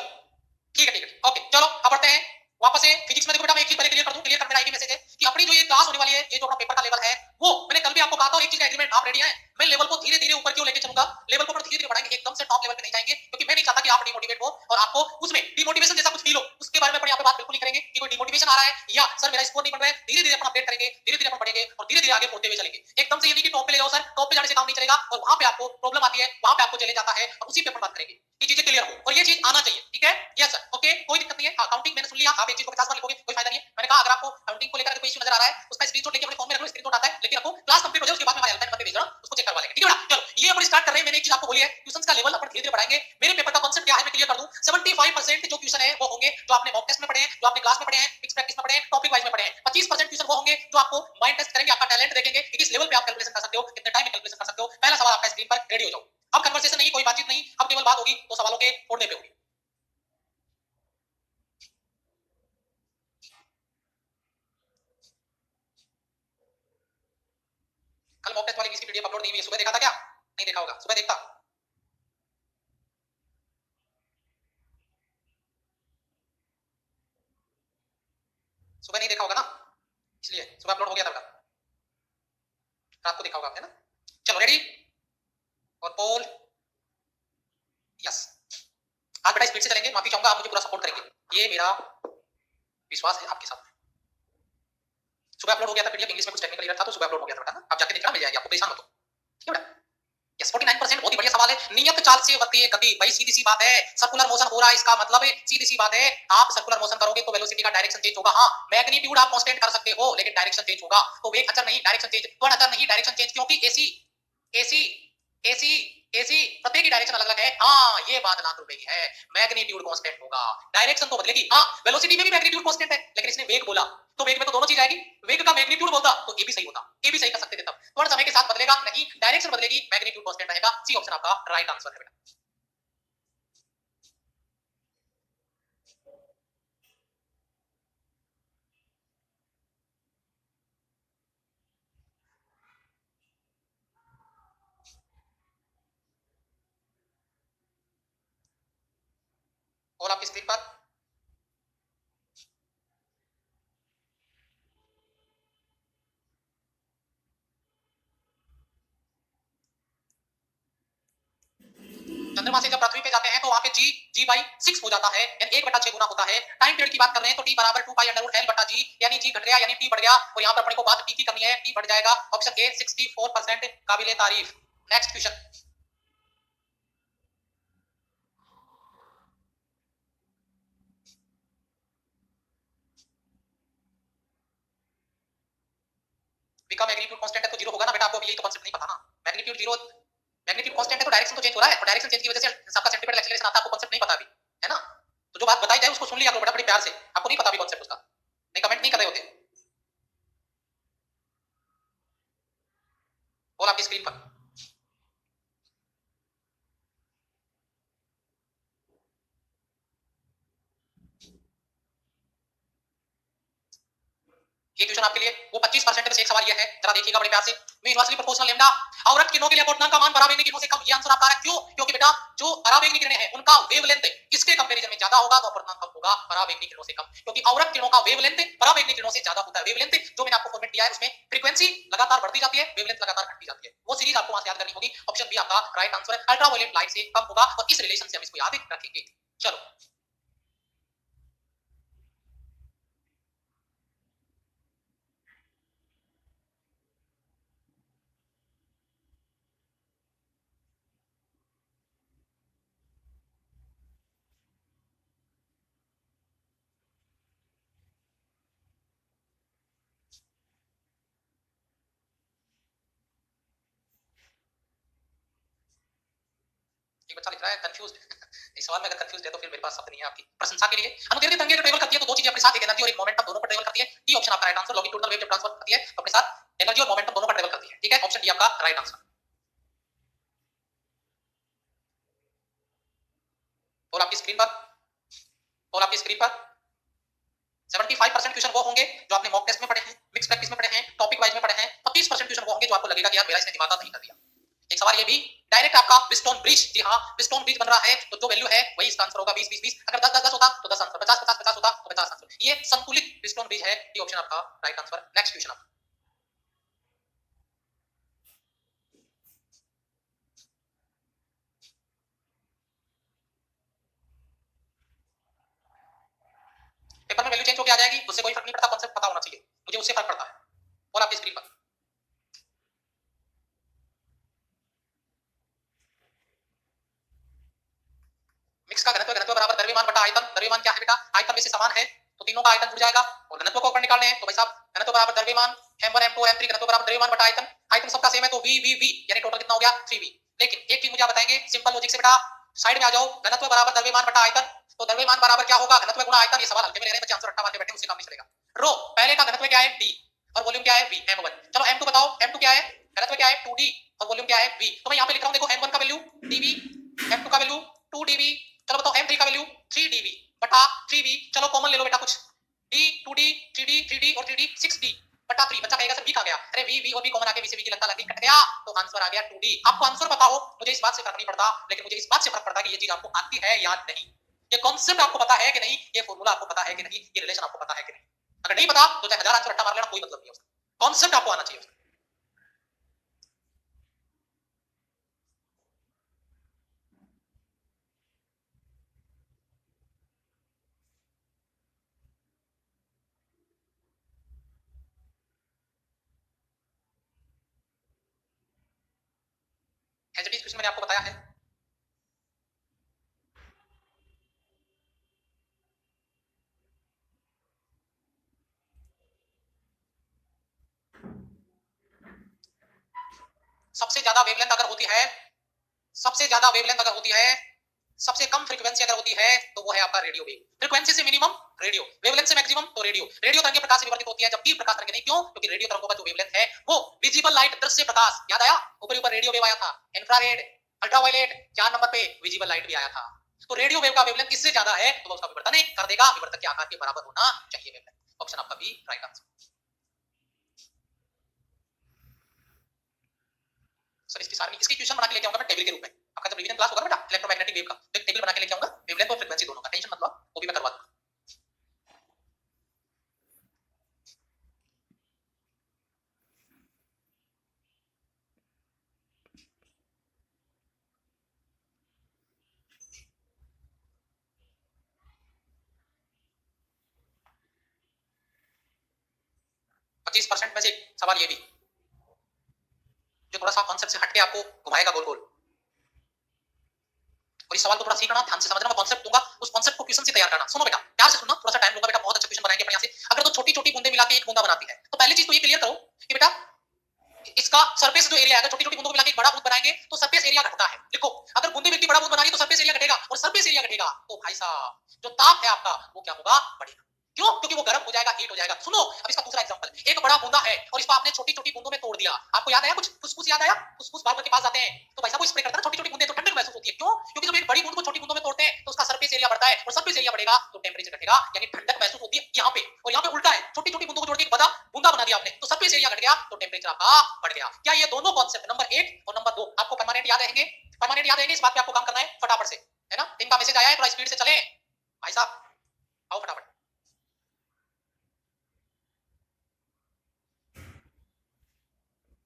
ठीक है, ठीक है, ओके चलो अब बढ़ते हैं वापस से फिजिक्स में। देखो बेटा मैं एक चीज पहले क्लियर कर दूं, क्लियर कर मेरा आईपी मैसेज है कि अपनी जो ये क्लास होने वाली है, ये जो अपना पेपर का लेवल है, वो मैंने कल भी आपको कहा था एक चीज का एग्रीमेंट, आप रेडी हैं? मैं लेवल को धीरे धीरे ऊपर क्यों लेके चलूंगा, लेवल को धीरे धीरे बढ़ाएंगे, एकदम से टॉप लेवल पे नहीं जाएंगे, क्योंकि मैं नहीं चाहता कि आप डिमोटिवेट हो और आपको उसमें डिमोटिवेशन जैसा कुछ फील हो। उसके बारे में अपन यहाँ पे बात बिल्कुल नहीं करेंगे कि कोई डिमोटिवेशन आ रहा है या सर मेरा स्कोर नहीं बढ़ रहा है। धीरे धीरे अपन अपडेट करेंगे, धीरे धीरे अपन बढ़ेंगे और धीरे धीरे आगे बढ़ते हुए चलेंगे। एकदम से ये नहीं कि टॉप पे ले जाओ सर, टॉप पे जाने से काम नहीं चलेगा और वहां पे आपको प्रॉब्लम आती है, वहां पे आपको चले जाता है और उसी पे अपन बात करेंगे कि चीजें क्लियर हो और ये चीज आना चाहिए, ठीक है। यस सर, ओके कोई दिक्कत नहीं है। अकाउंटिंग मैंने सुन लिया, आप एक चीज को 50 बार लिखोगे कोई फायदा नहीं है। मैंने कहा अगर आपको अकाउंटिंग को लेकर कोई इशू नजर आ रहा है उसका स्क्रीनशॉट लेके अपने फोन में रख लो, स्क्रीनशॉट आता है लेके रखो, क्लास कंप्लीट हो जाए उसके बाद में हमारे हेल्पलाइन नंबर पे भेज देना, उसको चेक करवा लेंगे, ठीक है बेटा। चलो ये अपन स्टार्ट कर रहे हैं। मैंने एक चीज आपको बोली है, ट्यूशंस का लेवल अपन धीरे धीरे बढ़ाएंगे। मेरे पेपर का कांसेप्ट क्या है मैं क्लियर कर दूं। 75% जो ट्यूशन है वो होंगे जो आपने मॉक टेस्ट में पढ़े हैं, जो आपने क्लास में पढ़े हैं, फिक्स प्रैक्टिस में पढ़े हैं, टॉपिक वाइज में पढ़े हैं। 25% ट्यूशन वो होंगे जो आपको माइंड टेस्ट करेंगे, आपका टैलेंट देखेंगे कि किस लेवल पे आप कैलकुलेशन कर सकते हो, कितने टाइम में कैलकुलेशन कर सकते हो। पहला सवाल आपका स्क्रीन पर, रेडी हो जाओ। अब कन्वर्सेशन नहीं, कोई बातचीत नहीं, अब केवल बात होगी तो सवालों के फोड़ने पे होगी। कल मॉक टेस्ट वाली इसकी पीडीएफ अपलोड नहीं हुई है, सुबह देखा था क्या? नहीं देखा होगा, सुबह देखता। सुबह नहीं देखा होगा ना, इसलिए सुबह अपलोड हो गया था बेटा, रात को देखा होगा आपने ना। चलो रेडी और पोल, यस। आज बेटा स्पीड से चलेंगे, माफी चाहूंगा, आप मुझे पूरा सपोर्ट करेंगे, ये मेरा विश्वास है आपके साथ। सुबह अपलोड हो गया था पीडीएफ, इंग्लिश में कुछ टेक्निकल एरर था तो सुबह अपलोड हो गया था बेटा ना, आप जाके देखना, मिल जाएगी आपको, परेशान मत हो, ठीक है बेटा। यस 49% बहुत ही बढ़िया सवाल है। नियत चाल से बढ़ती है गति, भाई सीधी सी बात है, सर्कुलर मोशन हो रहा है, इसका मतलब है सीधी सी बात है, आप सर्कुलर मोशन करोगे तो वेलोसिटी का डायरेक्शन चेंज होगा। हां मैग्नीट्यूड आप कांस्टेंट कर सकते हो लेकिन डायरेक्शन चेंज होगा, तो वेग अचर नहीं डायरेक्शन चेंज, त्वरण अचर नहीं डायरेक्शन चेंज, क्योंकि एसी एसी एसी एसी प्रत्येक की डायरेक्शन अलग अलग है। हाँ ये बात लाख रुपए की है, मैग्नीट्यूड कांस्टेंट होगा, डायरेक्शन तो बदलेगी। हाँ वेलोसिटी में भी मैग्नीट्यूड कांस्टेंट है, लेकिन इसने वेग बोला तो वेग में तो दोनों चीज आएगी। वेग का मैग्नीट्यूड बोलता तो ए भी सही होता, ए भी सही कर सकते थे तब। त्वरण समय के साथ बदलेगा नहीं, डायरेक्शन बदलेगी, मैग्नीट्यूड कांस्टेंट रहेगा। सी ऑप्शन आपका राइट आंसर है बेटा। और आपकी स्क्रीन पर चंद्रमा से जब पृथ्वी पे जाते हैं तो वहां पे जी जी बाई 6 हो जाता है, यानी 1/6 गुना होता है। टाइम पीरियड की बात कर रहे हैं तो टी बराबर 2 पाई अंडर रूट एल बटा जी, यानी जी घट गया यानी टी बढ़ गया, और यहाँ पर अपने को बात टी की करनी है, टी बढ़ जाएगा। ऑप्शन ए 64% काबिले तारीफ। नेक्स्ट क्वेश्चन, का मैग्नीट्यूड कांस्टेंट है तो जीरो होगा ना बेटा, आपको यही तो कांसेप्ट नहीं पता ना। मैग्नीट्यूड जीरो, मैग्नीट्यूड कांस्टेंट है तो डायरेक्शन तो चेंज हो रहा है, और डायरेक्शन चेंज की वजह से सबका सेंटीमीटर एक्सीलरेशन आता है, आपको कांसेप्ट नहीं पता अभी, है ना। तो जो बात बताई जाए उसको सुन लिया करो बेटा बड़ी प्यार से, आपको नहीं पता अभी कांसेप्ट उसका, नहीं कमेंट नहीं कर रहे होते। और आपकी स्क्रीन पर ये क्वेश्चन आपके लिए वो 25% में से एक सवाल ये है, जरा देखिएगा बड़े प्यार से। मैं यूनिवर्सली प्रोपोर्शनल लैम्डा औरत किरणों के लिए अपवर्तनांक का मान पराबैंगनी किरणों से कम, ये आंसर आपका है। क्यों? क्योंकि बेटा जो पराबैंगनी किरणें हैं उनका वेवलेंथ इसके कंपैरिजन में ज्यादा होगा तो अपवर्तनांक कम होगा पराबैंगनी किरणों से कम, क्योंकि औरत किरणों का वेवलेंथ पराबैंगनी किरणों से ज्यादा होता है। वेवलेंथ जो मैंने आपको फॉर्मेट दिया है उसमें फ्रीक्वेंसी लगातार बढ़ती जाती है, वेवलेंथ लगातार घटती जाती है, वो सीरीज आपको वहां से याद करनी होगी। ऑप्शन बी आपका राइट आंसर है, अल्ट्रावायलेट लाइट से कम होगा, और इस रिलेशन से हम इसको याद रखेंगे। चलो एक बच्चा लिख रहा है कंफ्यूज इस सवाल में अगर कंफ्यूज है तो फिर मेरे पास शब्द नहीं है आपकी प्रशंसा के लिए। अनुदैर्घ्य तरंगें जब ट्रेवल करती है तो दो चीजें अपने साथ, एक एनर्जी और एक मोमेंटम दोनों पर ट्रेवल करती है। डी ऑप्शन आपका राइट आंसर। लॉन्गिट्यूडनल वेव जब ट्रांसफर करती है तो अपने साथ एनर्जी और मोमेंटम दोनों पर ट्रेवल करती है, ठीक है। ऑप्शन डी आपका राइट आंसर। और आपकी स्क्रीन पर, और आपकी स्क्रीन पर 75% क्वेश्चन वो होंगे जो आपने मॉक टेस्ट में पढ़े हैं, मिक्स प्रैक्टिस में पढ़े हैं, टॉपिक वाइज में पढ़े हैं, और 30% क्वेश्चन वो होंगे जो आपको लगेगा कि यार मेरा इसने दिमाग नहीं कर दिया। एक सवाल ये भी डायरेक्ट आपका बिस्टोन ब्रिज, जी हाँ बिस्टोन ब्रिज बन रहा है तो जो वैल्यू है वही इसका आंसर होगा 20 20 20। अगर 10 10 10 होता तो 10 आंसर, 50 50 50 होता तो 50 आंसर। ये संतुलित बिस्टोन ब्रिज है, ये ऑप्शन आपका राइट आंसर। नेक्स्ट क्वेश्चन आप पेपर में वैल्यू चेंज होकर आ जाएगी, उससे कोई फर्क नहीं पड़ता, कॉन्सेप्ट पता होना चाहिए, मुझे उससे फर्क पड़ता है। और आपकी स्क्रीन पर मिक्स का घनत्व, घनत्व बराबर द्रव्यमान बटा आयतन। द्रव्यमान क्या है बेटा, आयतन में से समान है तो तीनों का आयतन जुड़ जाएगा, और घनत्व को ऊपर निकालने हैं तो भाई साहब घनत्व बराबर द्रव्यमान m1 m2 m3, घनत्व बराबर द्रव्यमान बटा आयतन। आयतन सबका सेम है तो v v v यानी टोटल कितना हो गया 3v। लेकिन एक चीज मुझे आप बताएंगे सिंपल लॉजिक से बेटा, साइड में आ जाओ, घनत्व बराबर द्रव्यमान बटा आयतन, तो द्रव्यमान बराबर क्या होगा, घनत्व गुणा आयतन। ये सवाल हल्के में ले रहे हैं बच्चे, आंसर रट्टा मार के बैठे, उससे काम नहीं चलेगा। रो पहले का घनत्व क्या है d और वॉल्यूम क्या है v, m1। चलो m2 बताओ, m2 क्या है, घनत्व क्या है 2d और वॉल्यूम क्या है v। तो मैं यहां पे लिख रहा हूं देखो, m1 का वैल्यू dv, m2 का वैल्यू 2dv, चलो बताओ m3 का वैल्यू 3dv बटा 3v। चलो कॉमन ले लो बेटा कुछ, d 2d 3d 3d और 3d 6d बटा 3। बच्चा कहेगा सर v कहां गया, अरे v और v कॉमन आके v से v की लगता लगी, कट गया तो आंसर आ गया 2d। आपको आंसर पता हो मुझे इस बात से फर्क नहीं पड़ता, लेकिन मुझे इस बात से फर्क पड़ता है कि ये चीज आपको आती है या नहीं, ये कॉन्सेप्ट आपको पता है कि नहीं, ये फॉर्मूला आपको पता है कि नहीं, ये रिलेशन आपको पता है कि नहीं। अगर नहीं पता तो चाहे 1000 आंसर रट्टा मार लेना, कोई मतलब नहीं है उसका, कॉन्सेप्ट आपको आना चाहिए। एचडीएस क्वेश्चन मैंने आपको बताया है, सबसे ज्यादा वेवलेंथ अगर होती है, सबसे ज्यादा वेवलेंथ अगर होती है, सबसे कम फ्रीक्वेंसी अगर होती है तो वो है आपका रेडियो वेव। फ्रीक्वेंसी से मिनिमम रेडियो, वेवलेंथ से मैक्सिमम तो रेडियो। रेडियो तरंगें प्रकाश से विवर्तित होती है जबकि प्रकाश तरंगें नहीं, क्यों, क्योंकि रेडियो तरंगों का जो वेवलेंथ है वो विजिबल लाइट, दृश्य प्रकाश, याद आया ऊपर ऊपर रेडियो वेव आया था, इंफ्रारेड, अल्ट्रावायलेट, 4 नंबर पे विजिबल लाइट भी आया था। तो रेडियो वेव का वेवलेंथ किससे ज्यादा है तो उसका विवर्तन कर देगा, विवर्तक के आकार के बराबर होना चाहिए वेवलेंथ। ऑप्शन आपका बी राइट आंसर। सर इसकी सारणी, इसकी ट्यूशन बना के लेके आऊंगा मैं टेबल के रूप में, आपका जब रिवीजन क्लास होगा ना बेटा इलेक्ट्रोमैग्नेटिक वेव का, तो एक टेबल बना के लेके आऊंगा वेवलेंथ और फ्रीक्वेंसी दोनों का, टेंशन मत लो, वो भी मैं करवा दूंगा। पच्चीस परसेंट में से सवाल ये भी जो थोड़ा सा कॉन्सेप्ट से हटके आपको घुमाएगा गोल गोल, और इस सवाल को थोड़ा सीखना, ध्यान से समझना, मैं कॉन्सेप्ट दूंगा, उस कॉन्सेप्ट को क्वेश्चन से तैयार करना। सुनो बेटा प्यार से सुनना, थोड़ा सा टाइम लूंगा बेटा, बहुत अच्छा क्वेश्चन बनाएंगे अपन यहाँ से। अगर तो छोटी छोटी बूंदे मिला के एक बूंदा बनाती है तो पहली चीज तो ये क्लियर करो कि बेटा इसका सरफेस जो एरिया है, छोटी छोटी बूंदों को मिला के एक बड़ा बूंद बनाएंगे तो सरफेस एरिया घटता है। लिखो अगर बूंदे मिलकर बड़ा बूंद बना रही है तो सरफेस एरिया घटेगा, और सरफेस एरिया घटेगा तो भाई साहब जो ताप है आपका वो क्या होगा, बढ़ेगा। क्यों, क्योंकि वो गर्म हो जाएगा, हीट हो जाएगा। सुनो अब इसका दूसरा एग्जांपल, एक बड़ा बूंदा है और इसको आपने छोटी छोटी बूंदों में तोड़ दिया, आपको याद आया कुछ फुसफुस याद आया, फुसफुस बार्बर के पास जाते हैं तो भाई साहब वो स्प्रे करता है छोटी छोटी बूंदें, तो ठंडक महसूस होती है। क्यों, क्योंकि जब एक बड़ी बूंद को छोटी बूंदों में तोड़ते हैं तो उसका सरफेस एरिया बढ़ता है, और सरफेस एरिया बढ़ेगा तो टेंपरेचर घटेगा, यानी ठंडक महसूस होती है यहाँ पे। और यहाँ पे उल्टा है, छोटी छोटी बूंदों को जोड़ के एक बड़ा बूंदा बना दिया आपने तो सरफेस एरिया घट गया तो टेंपरेचर आपका बढ़ गया। क्या ये दोनों कॉन्सेप्ट नंबर 1 और नंबर 2 आपको परमानेंट याद रहेंगे? परमानेंट याद रहेंगे, इस बात पे आपको काम करना है फटाफट से, है ना। इनका मैसेज आया है, थोड़ा स्पीड से चलें भाई साहब, आओ फटाफट।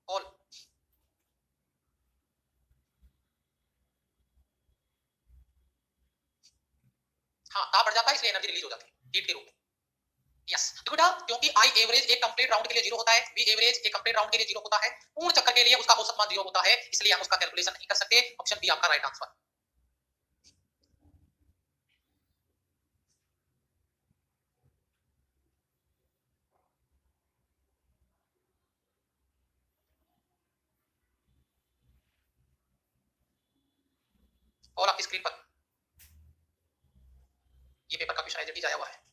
ऑल हाँ ताप बढ़ जाता है इसलिए एनर्जी रिलीज हो जाती है हीट के रूप में। यस देखो बेटा, क्योंकि आई एवरेज एक कंप्लीट राउंड के लिए 0 होता है, वी एवरेज एक कंप्लीट राउंड के लिए 0 होता है, पूर्ण चक्कर के लिए उसका औसत मान 0 होता है, इसलिए हम उसका कैलकुलेशन नहीं कर सकते। ऑप्शन बी आपका राइट आंसर। और आपकी स्क्रीन पर ये पेपर का क्वेश्चन एज इट इज आया हुआ है।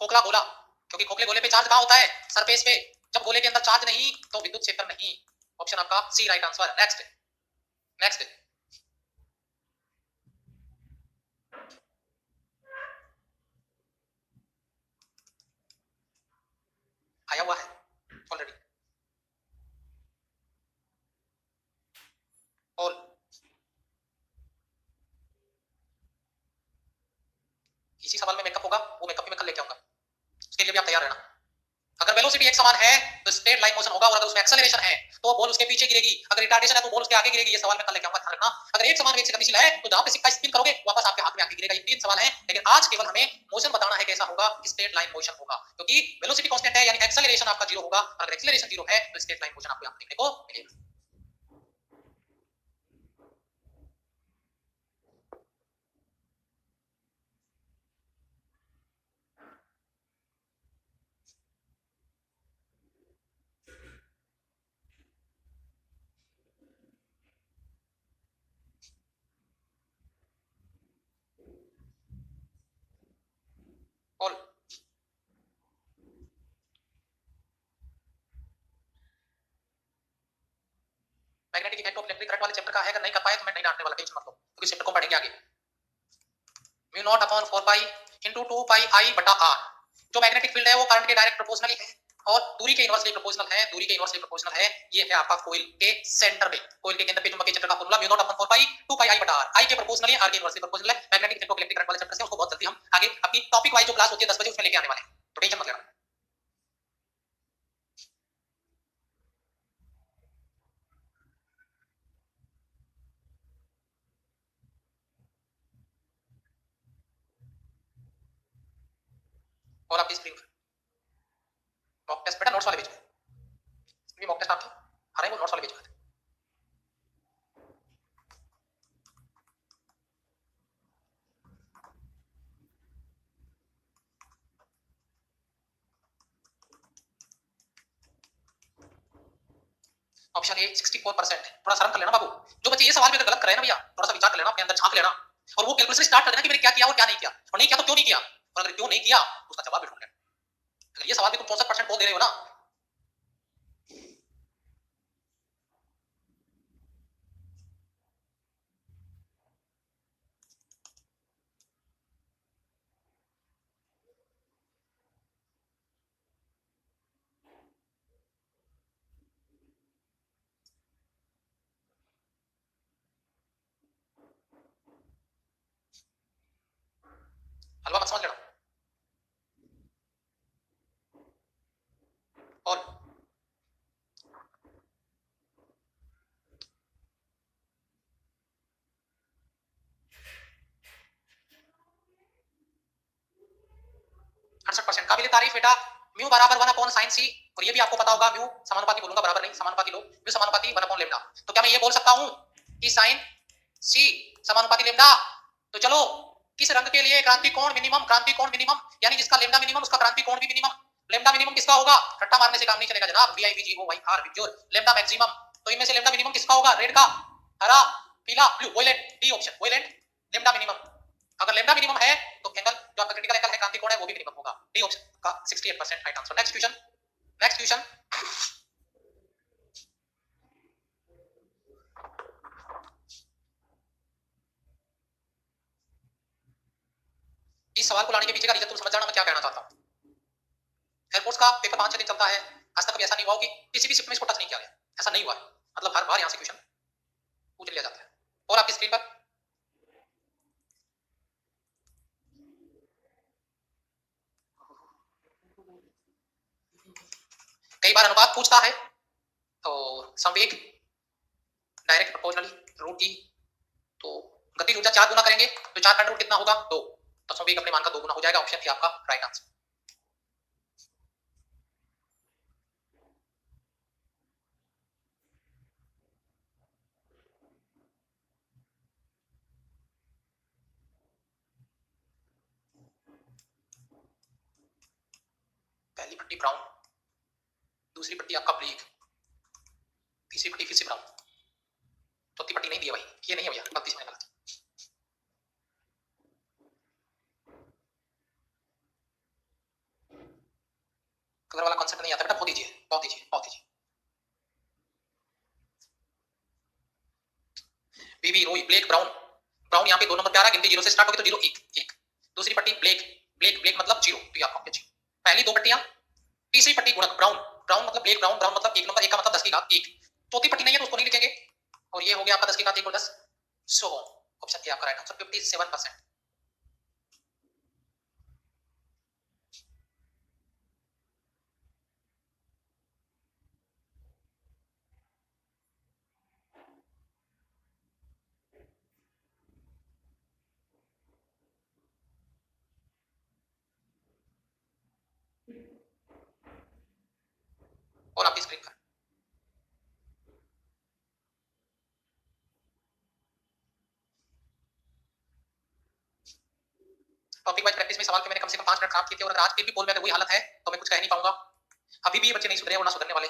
खोखला गोला, क्योंकि खोखले गोले पे चार्ज कहां होता है, सरफेस पे, जब गोले के अंदर चार्ज नहीं तो विद्युत क्षेत्र नहीं। ऑप्शन आपका C right answer. Next, next, next, next, next, next, next, next, next, next, next, next, next, next, next, next, next, next, next, next, next, इसी सवाल में मेकअप होगा, वो मेकअप भी मैं कल लेके आऊंगा, उसके लिए भी आप तैयार रहना। अगर वेलोसिटी एक समान है तो स्ट्रेट लाइन मोशन होगा, और अगर उसमें एक्सेलरेशन है तो बॉल उसके पीछे गिरेगी, अगर रिटार्डेशन है तो बॉल उसके आगे गिरेगी। ये सवाल मैं कल लेके आऊंगा, ध्यान रखना। अगर एक समान वेग से गतिशील है तो जहां पे सिक्का स्पिन करोगे वापस आपके हाथ में आके गिरेगा। ये 3 सवाल है, लेकिन आज केवल हमें मोशन बताना है कैसा होगा, स्ट्रेट लाइन मोशन होगा, क्योंकि वेलोसिटी कांस्टेंट है यानी एक्सेलरेशन आपका 0 होगा। अगर एक्सेलरेशन 0 है तो स्ट्रेट लाइन मोशन आपको यहां देखने को मिलेगा। और magnetic effect of electric current वाले चैप्टर का है, अगर नहीं कर पाए तो मैं नहीं डांटने वाला, टेंशन मत लो, क्योंकि चैप्टर को पढ़ेंगे आगे। म्यू नॉट अपॉन 4 पाई इनटू 2 पाई आई बटा आर। जो मैग्नेटिक फील्ड है वो करंट के डायरेक्ट प्रोपोर्शनली है और दूरी के इनवर्सली प्रोपोर्शनल है, दूरी के इनवर्सली प्रोपोर्शनल है। ये है आपका कोइल के सेंटर में, कोइल के केंद्र पे चुंबकीय क्षेत्र का फार्मूला म्यू नॉट अपॉन 4 पाई 2 पाई आई बटा आर। आई के प्रोपोर्शनली, आर के इनवर्सली प्रोपोर्शनल है। Magnetic effect of electric current वाले चैप्टर से उसको बहुत जल्दी हम आगे अपनी टॉपिक वाइज जो क्लास होती है 10 बजे उसमें लेके आने वाले हैं, तो टेंशन मत लेना। और आपकी स्क्रीन पर मॉक टेस्ट बेटा नोट्स वाले भेजो, ये मॉक टेस्ट आपके आ रहे हैं, वो नोट्स वाले भेजो। Option A 64%। थोड़ा शर्म कर लेना बाबू, जो बच्चे ये सवाल में अगर गलत कर रहे हैं ना भैया, थोड़ा सा विचार कर लेना, अपने अंदर झांक लेना और वो कैलकुलेशन स्टार्ट कर देना कि मैंने क्या किया और क्या नहीं किया, और नहीं किया तो क्यों नहीं किया, और अगर क्यों नहीं किया तो उसका जवाब भी ढूंढ लेना। अगर ये सवाल भी तुम 64% बोल दे रहे हो ना, हलवा मत समझ लेना। और अड़सठ परसेंट काबिल तारीफ बेटा। म्यू बराबर 1 अपॉन साइन सी, और ये भी आपको पता होगा, म्यू समानुपाती बोलूंगा, बराबर नहीं, समानुपाती लो, म्यू समानुपाती 1 अपॉन लेम्डा। तो क्या मैं ये बोल सकता हूं कि साइन सी समानुपाती लेम्डा? तो चलो, किस रंग के लिए क्रांति कोण मिनिमम, क्रांति कोण मिनिमम यानी जिसका लेम्डा मिनिमम उसका क्रांति कोण भी मिनिमम। लेम्डा मिनिमम किसका होगा? रट्टा मारने से काम नहीं चलेगा जनाब, V I V G O Y R VIBGYOR. Lambda maximum, तो इनमें से लेम्डा मिनिमम किसका होगा? रेड का, हरा, पीला, blue, violet, D option violet lambda minimum. अगर लेम्डा मिनिमम है तो एंगल जो आपका क्रिटिकल एंगल है क्रांति कोण है वो भी मिनिमम होगा, डी ऑप्शन का 68% right answer. Next question, next question. इस सवाल को लाने के पीछे का रीजन तुम समझ जाना मैं क्या कहना चाहता हूं। एयरफोर्स का पेपर 5-6 दिन चलता है, आज तक कभी ऐसा नहीं हुआ कि किसी भी शिप में इसको टच नहीं किया गया, ऐसा नहीं हुआ है, मतलब हर बार यहां से क्वेश्चन पूछ लिया जाता है। और आपकी स्क्रीन पर कई बार अनुपात पूछता है, और संवेग डायरेक्ट प्रोपोर्शनली रूट की, तो गतिज ऊर्जा 4 गुना करेंगे तो 4 का रूट कितना होगा? 2, तो संवेग अपने मान का 2 गुना हो जाएगा। ऑप्शन ए आपका राइट आंसर। पहली पट्टी ब्राउन, दूसरी पट्टी आपका ब्लैक, तीसरी पट्टी फिर से ब्राउन, चौथी पट्टी नहीं दी है भाई, ये नहीं है भैया, गलती से मैंने गलती। कलर वाला कॉन्सेप्ट नहीं आता बेटा, बहुत दीजिए, बहुत दीजिए, बहुत दीजिए। बीबी रोई ब्लैक ब्राउन, ब्राउन यहाँ पे 2 नंबर पे आ रहा है, गिनती 0 से स्टार्ट होगी तो 0 1 1। दूसरी पट्टी ब्लैक, ब्लैक ब्लैक मतलब 0, तो ये आपका 0। पहली 2 पट्टियां, तीसरी पट्टी गुणक ब्राउन, ब्राउन मतलब ब्लैक ब्राउन, ब्राउन मतलब 1 नंबर, 1 का मतलब 10 की घात 1। चौथी पट्टी नहीं है तो उसको नहीं लिखेंगे, और ये हो गया आपका 10 की घात 1 और 10, सो ऑप्शन ए आपका right answer 57%। Topic wise practice में सवाल के मैंने कम से कम 5 मिनट खराब किए थे और आज फिर भी बोल में वही हालत है तो मैं कुछ कह नहीं पाऊंगा। अभी भी ये बच्चे नहीं सुधरे और ना सुधरने वाले,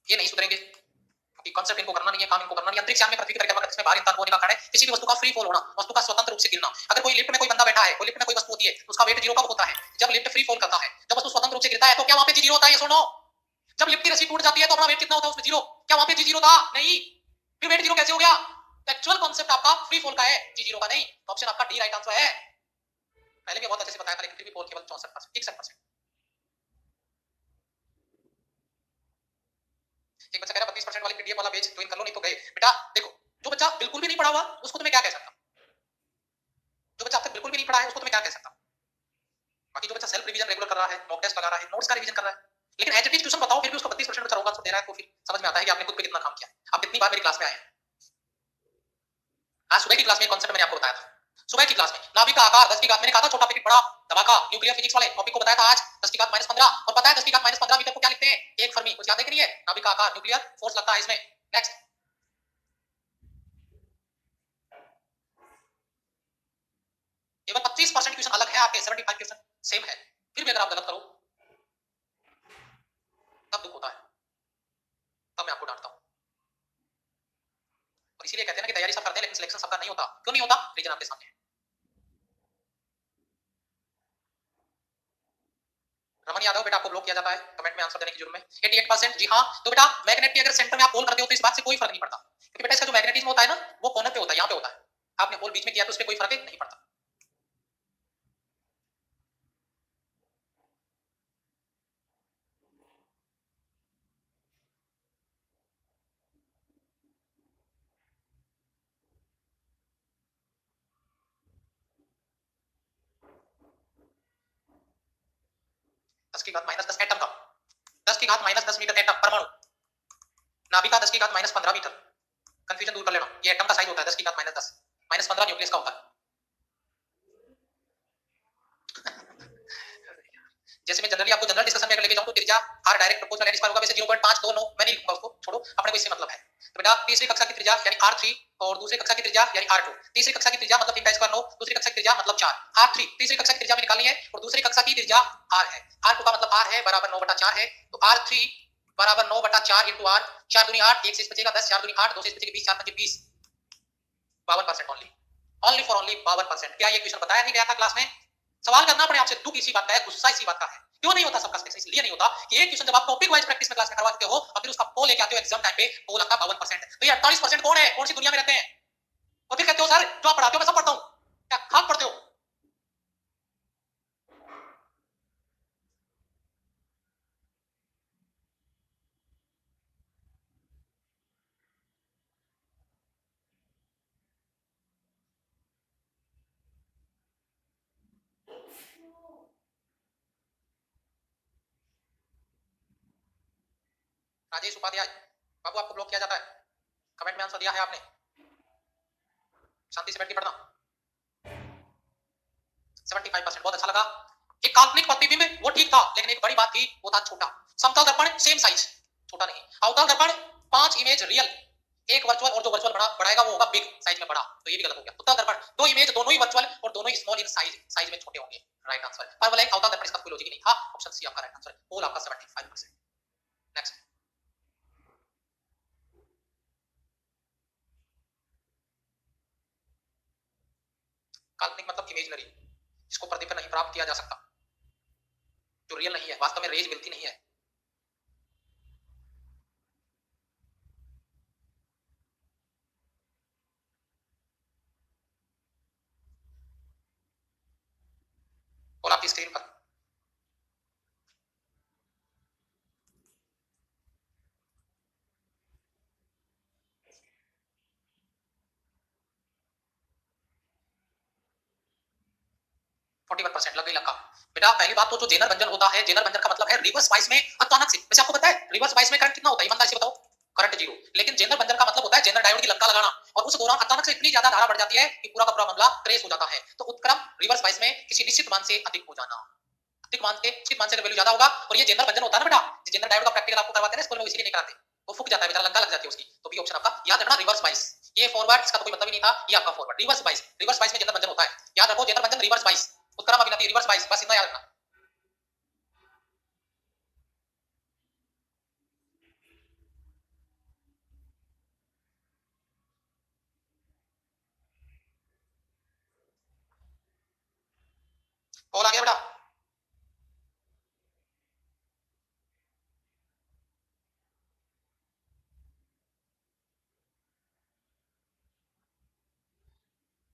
ये नहीं सुधरेंगे क्योंकि कॉन्सेप्ट इनको करना नहीं है, काम इनको करना नहीं। अंतरिक्ष यान में पृथ्वी की परिक्रमा करने में बाहर इंसान होने का कारण है किसी भी वस्तु का फ्री फॉल होना, वस्तु का स्वतंत्र रूप से गिरना। अगर कोई लिफ्ट में कोई बंदा बैठा है, कोई लिफ्ट में कोई वस्तु होती है, उसका वेट 0 कब होता है? जब लिफ्ट फ्री फॉल करता है। जब वस्तु स्वतंत्र रूप से गिरता है तो क्या वहां पे जी 0 होता है? ये सुनो, जब लिफ्ट की रस्सी टूट जाती है तो अपना वेट कितना होता है उसमें? 0। क्या वहां पे जी 0 था? नहीं। फिर वेट 0 कैसे हो गया? एक्चुअल कॉन्सेप्ट आपका फ्री फॉल का है, जी 0 का नहीं। तो ऑप्शन आपका डी राइट आंसर है। पहले भी बहुत अच्छे से बताया था लेकिन फ्री फॉल केवल 64%, 61%। एक बच्चा कह रहा 32% वाली पीडीएफ वाला पेज ज्वाइन कर लो नहीं तो गए। बेटा देखो, जो बच्चा बिल्कुल भी नहीं पढ़ा हुआ उसको तो मैं क्या कह सकता हूं, जो बच्चा अब तक बिल्कुल भी नहीं पढ़ा है उसको तो मैं क्या कह सकता हूं। बाकी जो बच्चा सेल्फ रिवीजन रेगुलर कर रहा है, मॉक टेस्ट लगा रहा है, नोट्स का रिवीजन कर रहा है, लेकिन एज इट इज ट्यूशन बताओ फिर भी उसको 32% बच्चा रॉन्ग आंसर दे रहा है, तो फिर समझ में आता है कि आपने खुद पे कितना काम किया। आप कितनी बार मेरी क्लास में आए हैं? आज सुबह की क्लास में कॉन्सेप्ट मैंने आपको बताया था। सुबह की क्लास में नाभिक का आकार 10 की घात, मैंने कहा था छोटा पैकेट बड़ा धमाका, न्यूक्लियर फिजिक्स वाले टॉपिक को बताया था आज 10 की घात -15। और पता है 10 की घात -15 मीटर को क्या लिखते हैं? 1 फर्मी। कुछ याद है कि नहीं है? नाभिक का आकार, न्यूक्लियर फोर्स लगता है इसमें। नेक्स्ट, केवल 25% क्वेश्चन अलग है आपके, 75 क्वेश्चन सेम है। फिर भी अगर आप गलत करो तब दुख होता है, तब मैं आपको डांटता हूं। और इसीलिए कहते हैं ना कि तैयारी सब करते हैं लेकिन सिलेक्शन सबका नहीं होता। क्यों नहीं होता? रीजन आपके सामने है। रमन यादव, बेटा आपको ब्लॉक किया जाता है, कमेंट में आंसर देने की जरूरत है। 88%, जी हाँ। तो बेटा मैग्नेट की अगर सेंटर में आप होल करते हो तो इस बात से कोई फर्क नहीं पड़ता, क्योंकि बेटा इसका जो मैग्नेटिज्म होता है ना वो कॉर्नर पे होता है, यहाँ पे होता है। आपने होल बीच में किया तो उस पर कोई फर्क नहीं पड़ता। दस की घात -10 एटम का, 10 की घात -10 मीटर एटम परमाणु, नाभिक का 10 की घात -15 मीटर। कंफ्यूजन दूर कर लेना, ये एटम का साइज होता है 10 की घात -10, -15 न्यूक्लियस का होता है। जैसे मैं जनरली आपको जनरल डिस्कशन में अगर लेके जाऊं तो त्रिज्या r direct proportional n square होगा, वैसे 0.529 मैं नहीं लिखूंगा उसको, छोड़ो, अपने को इससे मतलब है। तो बेटा तीसरी कक्षा की त्रिज्या यानी r3 और दूसरी कक्षा की त्रिज्या यानी r2। तीसरी कक्षा की त्रिज्या मतलब 3 का स्क्वायर 9, दूसरी कक्षा की त्रिज्या मतलब 4। r3 तीसरी कक्षा की त्रिज्या में निकालनी है और दूसरी कक्षा की त्रिज्या r है। r2 का मतलब r है बराबर 9/4 है, तो r3 बराबर 9/4 into r, 4 दूनी 8, 1 से बचेगा 10, 4 दूनी 8, 2 से बचेगा 20, 4 5 20, 52% ओनली फॉर ओनली 52%। क्या ये क्वेश्चन बताया नहीं गया था क्लास में? सवाल करना पड़े आपसे, दुख इसी बात का है, गुस्सा इसी बात का है। क्यों नहीं होता सबका सिलेक्शन? इसलिए नहीं होता कि एक क्वेश्चन जब आप टॉपिक वाइज प्रैक्टिस में क्लास में करवा देते हो और फिर उसका पोल लेके आते हो एग्जाम टाइम पे, पोल आता 52%। तो ये 48% कौन है? कौन सी दुनिया में रहते हैं? और फिर कहते हो सर जो आप पढ़ाते हो मैं सब पढ़ता हूं। क्या खाक पढ़ते हो? राजेश उपाध्याय, बाबू आपको ब्लॉक किया जाता है, कमेंट में आंसर दिया है आपने, शांति से बैठ के पढ़ना। 75%, बहुत अच्छा लगा। एक काल्पनिक प्रतिबिंब वो ठीक था, लेकिन एक बड़ी बात थी, वो था छोटा। समतल दर्पण सेम साइज, छोटा नहीं। अवतल दर्पण 5 इमेज रियल, एक वर्चुअल, और जो वर्चुअल बढ़ाएगा वो होगा बिग साइज में बड़ा, तो ये भी गलत हो गया। उत्तल दर्पण 2 इमेज, दोनों ही वर्चुअल और दोनों ही स्मॉल इन साइज, साइज में छोटे होंगे, राइट आंसर। परवलैंक अवतल दर्पण, इसका कोई लॉजिक नहीं। हां, ऑप्शन सी आपका राइट आंसर है, पोल आपका 75%। नेक्स्ट, काल्पनिक मतलब इमेजिनरी, इसको पर्दे पर नहीं प्राप्त किया जा सकता, जो रियल नहीं है, वास्तव में रेज मिलती नहीं है। और आपकी स्क्रीन पर 41% लग गई लंका। बेटा पहली बात तो जो जेनर बंधन होता है, जेनर बंधन का मतलब है रिवर्स बाइस में अचानक से, वैसे आपको पता है रिवर्स बाइस में करंट कितना होता है? ईमानदारी से बताओ। करंट 0। लेकिन जेनर बंधन का मतलब होता है जेनर डायोड की लंका लगाना, और उस दौरान अचानक से इतनी ज्यादा धारा बढ़ जाती है कि पूरा का पूरा मामला ट्रेस हो जाता है। तो उत्क्रम रिवर्स बाइस में किसी निश्चित मान से अधिक हो जाना, अधिक मान के निश्चित मान से वैल्यू ज्यादा होगा। और ये जेनर बंधन होता है ना बेटा, जेनर डायोड का प्रैक्टिकल आपको करवाते हैं ना स्कूल में, इसीलिए नहीं कराते, वो फूक जाता है बेचारा, लंका लग जाती है उसकी। तो बी ऑप्शन आपका याद रखना, रिवर्स बाइस। ये फॉरवर्ड इसका तो कोई मतलब ही नहीं था, ये आपका forward. Reverse bias, reverse bias में जेनर बंधन होता है, याद रखो जेनर बंधन रिवर्स बाइस। उत्तरम अभिनति रिवर्स बाइस, बस इतना याद रखना। कॉल आ गया बेटा।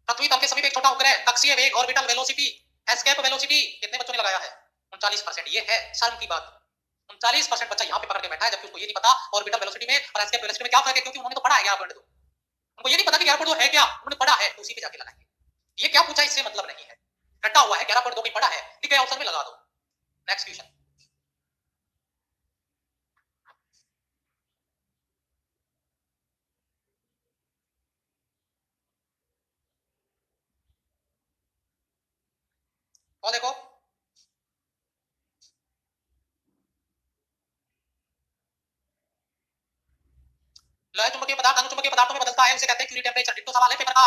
पृथ्वी तल के समीप एक छोटा उपग्रह कक्षीय वेग ऑर्बिटल वेलोसिटी एस्केप वेलोसिटी कितने बच्चों ने लगाया है? 39%। ये है शर्म की बात। 39% बच्चा यहाँ पे पकड़ के बैठा है जबकि उसको ये नहीं पता ऑर्बिटल वेलोसिटी में और एस्केप वेलोसिटी में क्या फर्क है, क्योंकि उन्होंने तो पढ़ा है 11.2। उनको ये नहीं पता कि 11.2 है क्या, उन्होंने पढ़ा है तो उसी पे जाके लगाएंगे। ये क्या पूछा इससे मतलब नहीं है, रटा हुआ है 11.2 में पढ़ा है, ठीक है ऑप्शन में लगा दो। Next question. और देखो लय चुंबकीय पदार्थ अनुचुंबकीय पदार्थों में बदलता है, उसे कहते हैं क्यूरी टेंपरेचर। डिट्टो सवाल है पेपर का,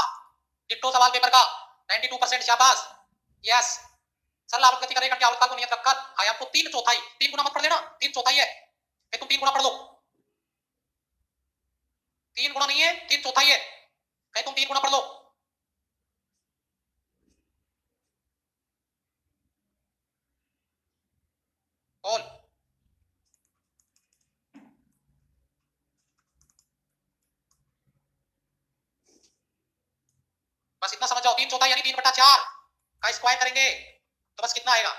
डिट्टो सवाल पेपर का। 92% शाबाश। यस सर लाभ गति करेगा क्या आवृत्ति को नियत रखकर आयाम को 3/4 3 गुना मत पढ़ लेना, 3/4 है, तुम 3 गुना पढ़ लो। 3 गुना नहीं है 3/4 है, कहीं तुम 3 गुना पढ़ लो। बोल बस इतना समझ जाओ, 3/4 यानी 3/4 का स्क्वायर करेंगे तो बस कितना आएगा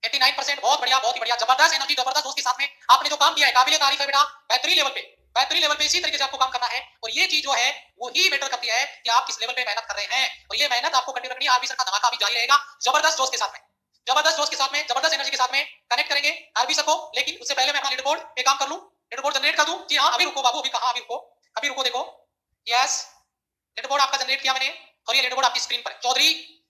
89%। बहुत बढ़िया बहुत ही बढ़िया, जबरदस्त एनर्जी जबरदस्त दोस्त के साथ में आपने जो काम किया है काबिले तारीफ है बेटा। बेहतरीन लेवल पे बेहतरीन लेवल पे इसी तरीके से आपको काम करना है और ये चीज जो है वो ही मैटर करती है कि आप किस लेवल पे मेहनत कर रहे हैं और ये मेहनत आपको कंटिन्यू रखनी है। आरबी सर का धमाका भी जारी रहेगा जबरदस्त जोश के साथ में, जबरदस्त जोश के साथ में, जबरदस्त एनर्जी के साथ में कनेक्ट करेंगे आरबी सर को। लेकिन उससे पहले मैं अपना लीडर बोर्ड पे काम कर लूं, लीडर बोर्ड जनरेट कर दूं। जी हाँ अभी रुको बाबू, अभी कहां, अभी रुको देखो। यस लीडर बोर्ड आपका जनरेट किया मैंने और ये लीडर बोर्ड आपकी स्क्रीन पर। चौधरी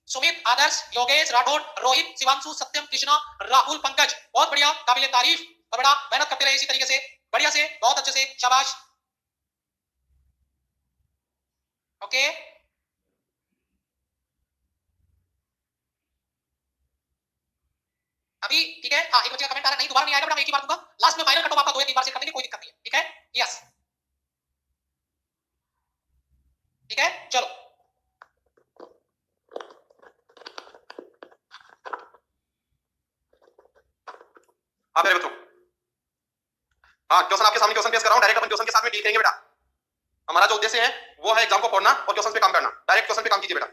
सुमित आदर्श योगेश राठौड़ रोहित शिवांशु सत्यम कृष्णा राहुल पंकज, बहुत बढ़िया काबिले तारीफ और बड़ा मेहनत करते रहे इसी तरीके से बढ़िया से बहुत अच्छे से, शाबाश। ओके अभी ठीक है। हाँ एक बच्चे का कमेंट आ रहा है नहीं दोबारा नहीं आएगा बेटा, मैं एक ही बार दूंगा लास्ट में, फाइनल कट ऑफ आपका 2 या 3 बार से कर देंगे, कोई दिक्कत नहीं है, ठीक है। यस ठीक है चलो। हाँ मेरे बच्चों, हाँ क्वेश्चन आपके सामने क्वेश्चन पेश कर रहा हूँ, डायरेक्ट अपन क्वेश्चन के साथ में डील करेंगे बेटा। हमारा जो उद्देश्य है वो है एग्जाम को पढ़ना और क्वेश्चन पे काम करना। डायरेक्ट क्वेश्चन पे काम कीजिए बेटा।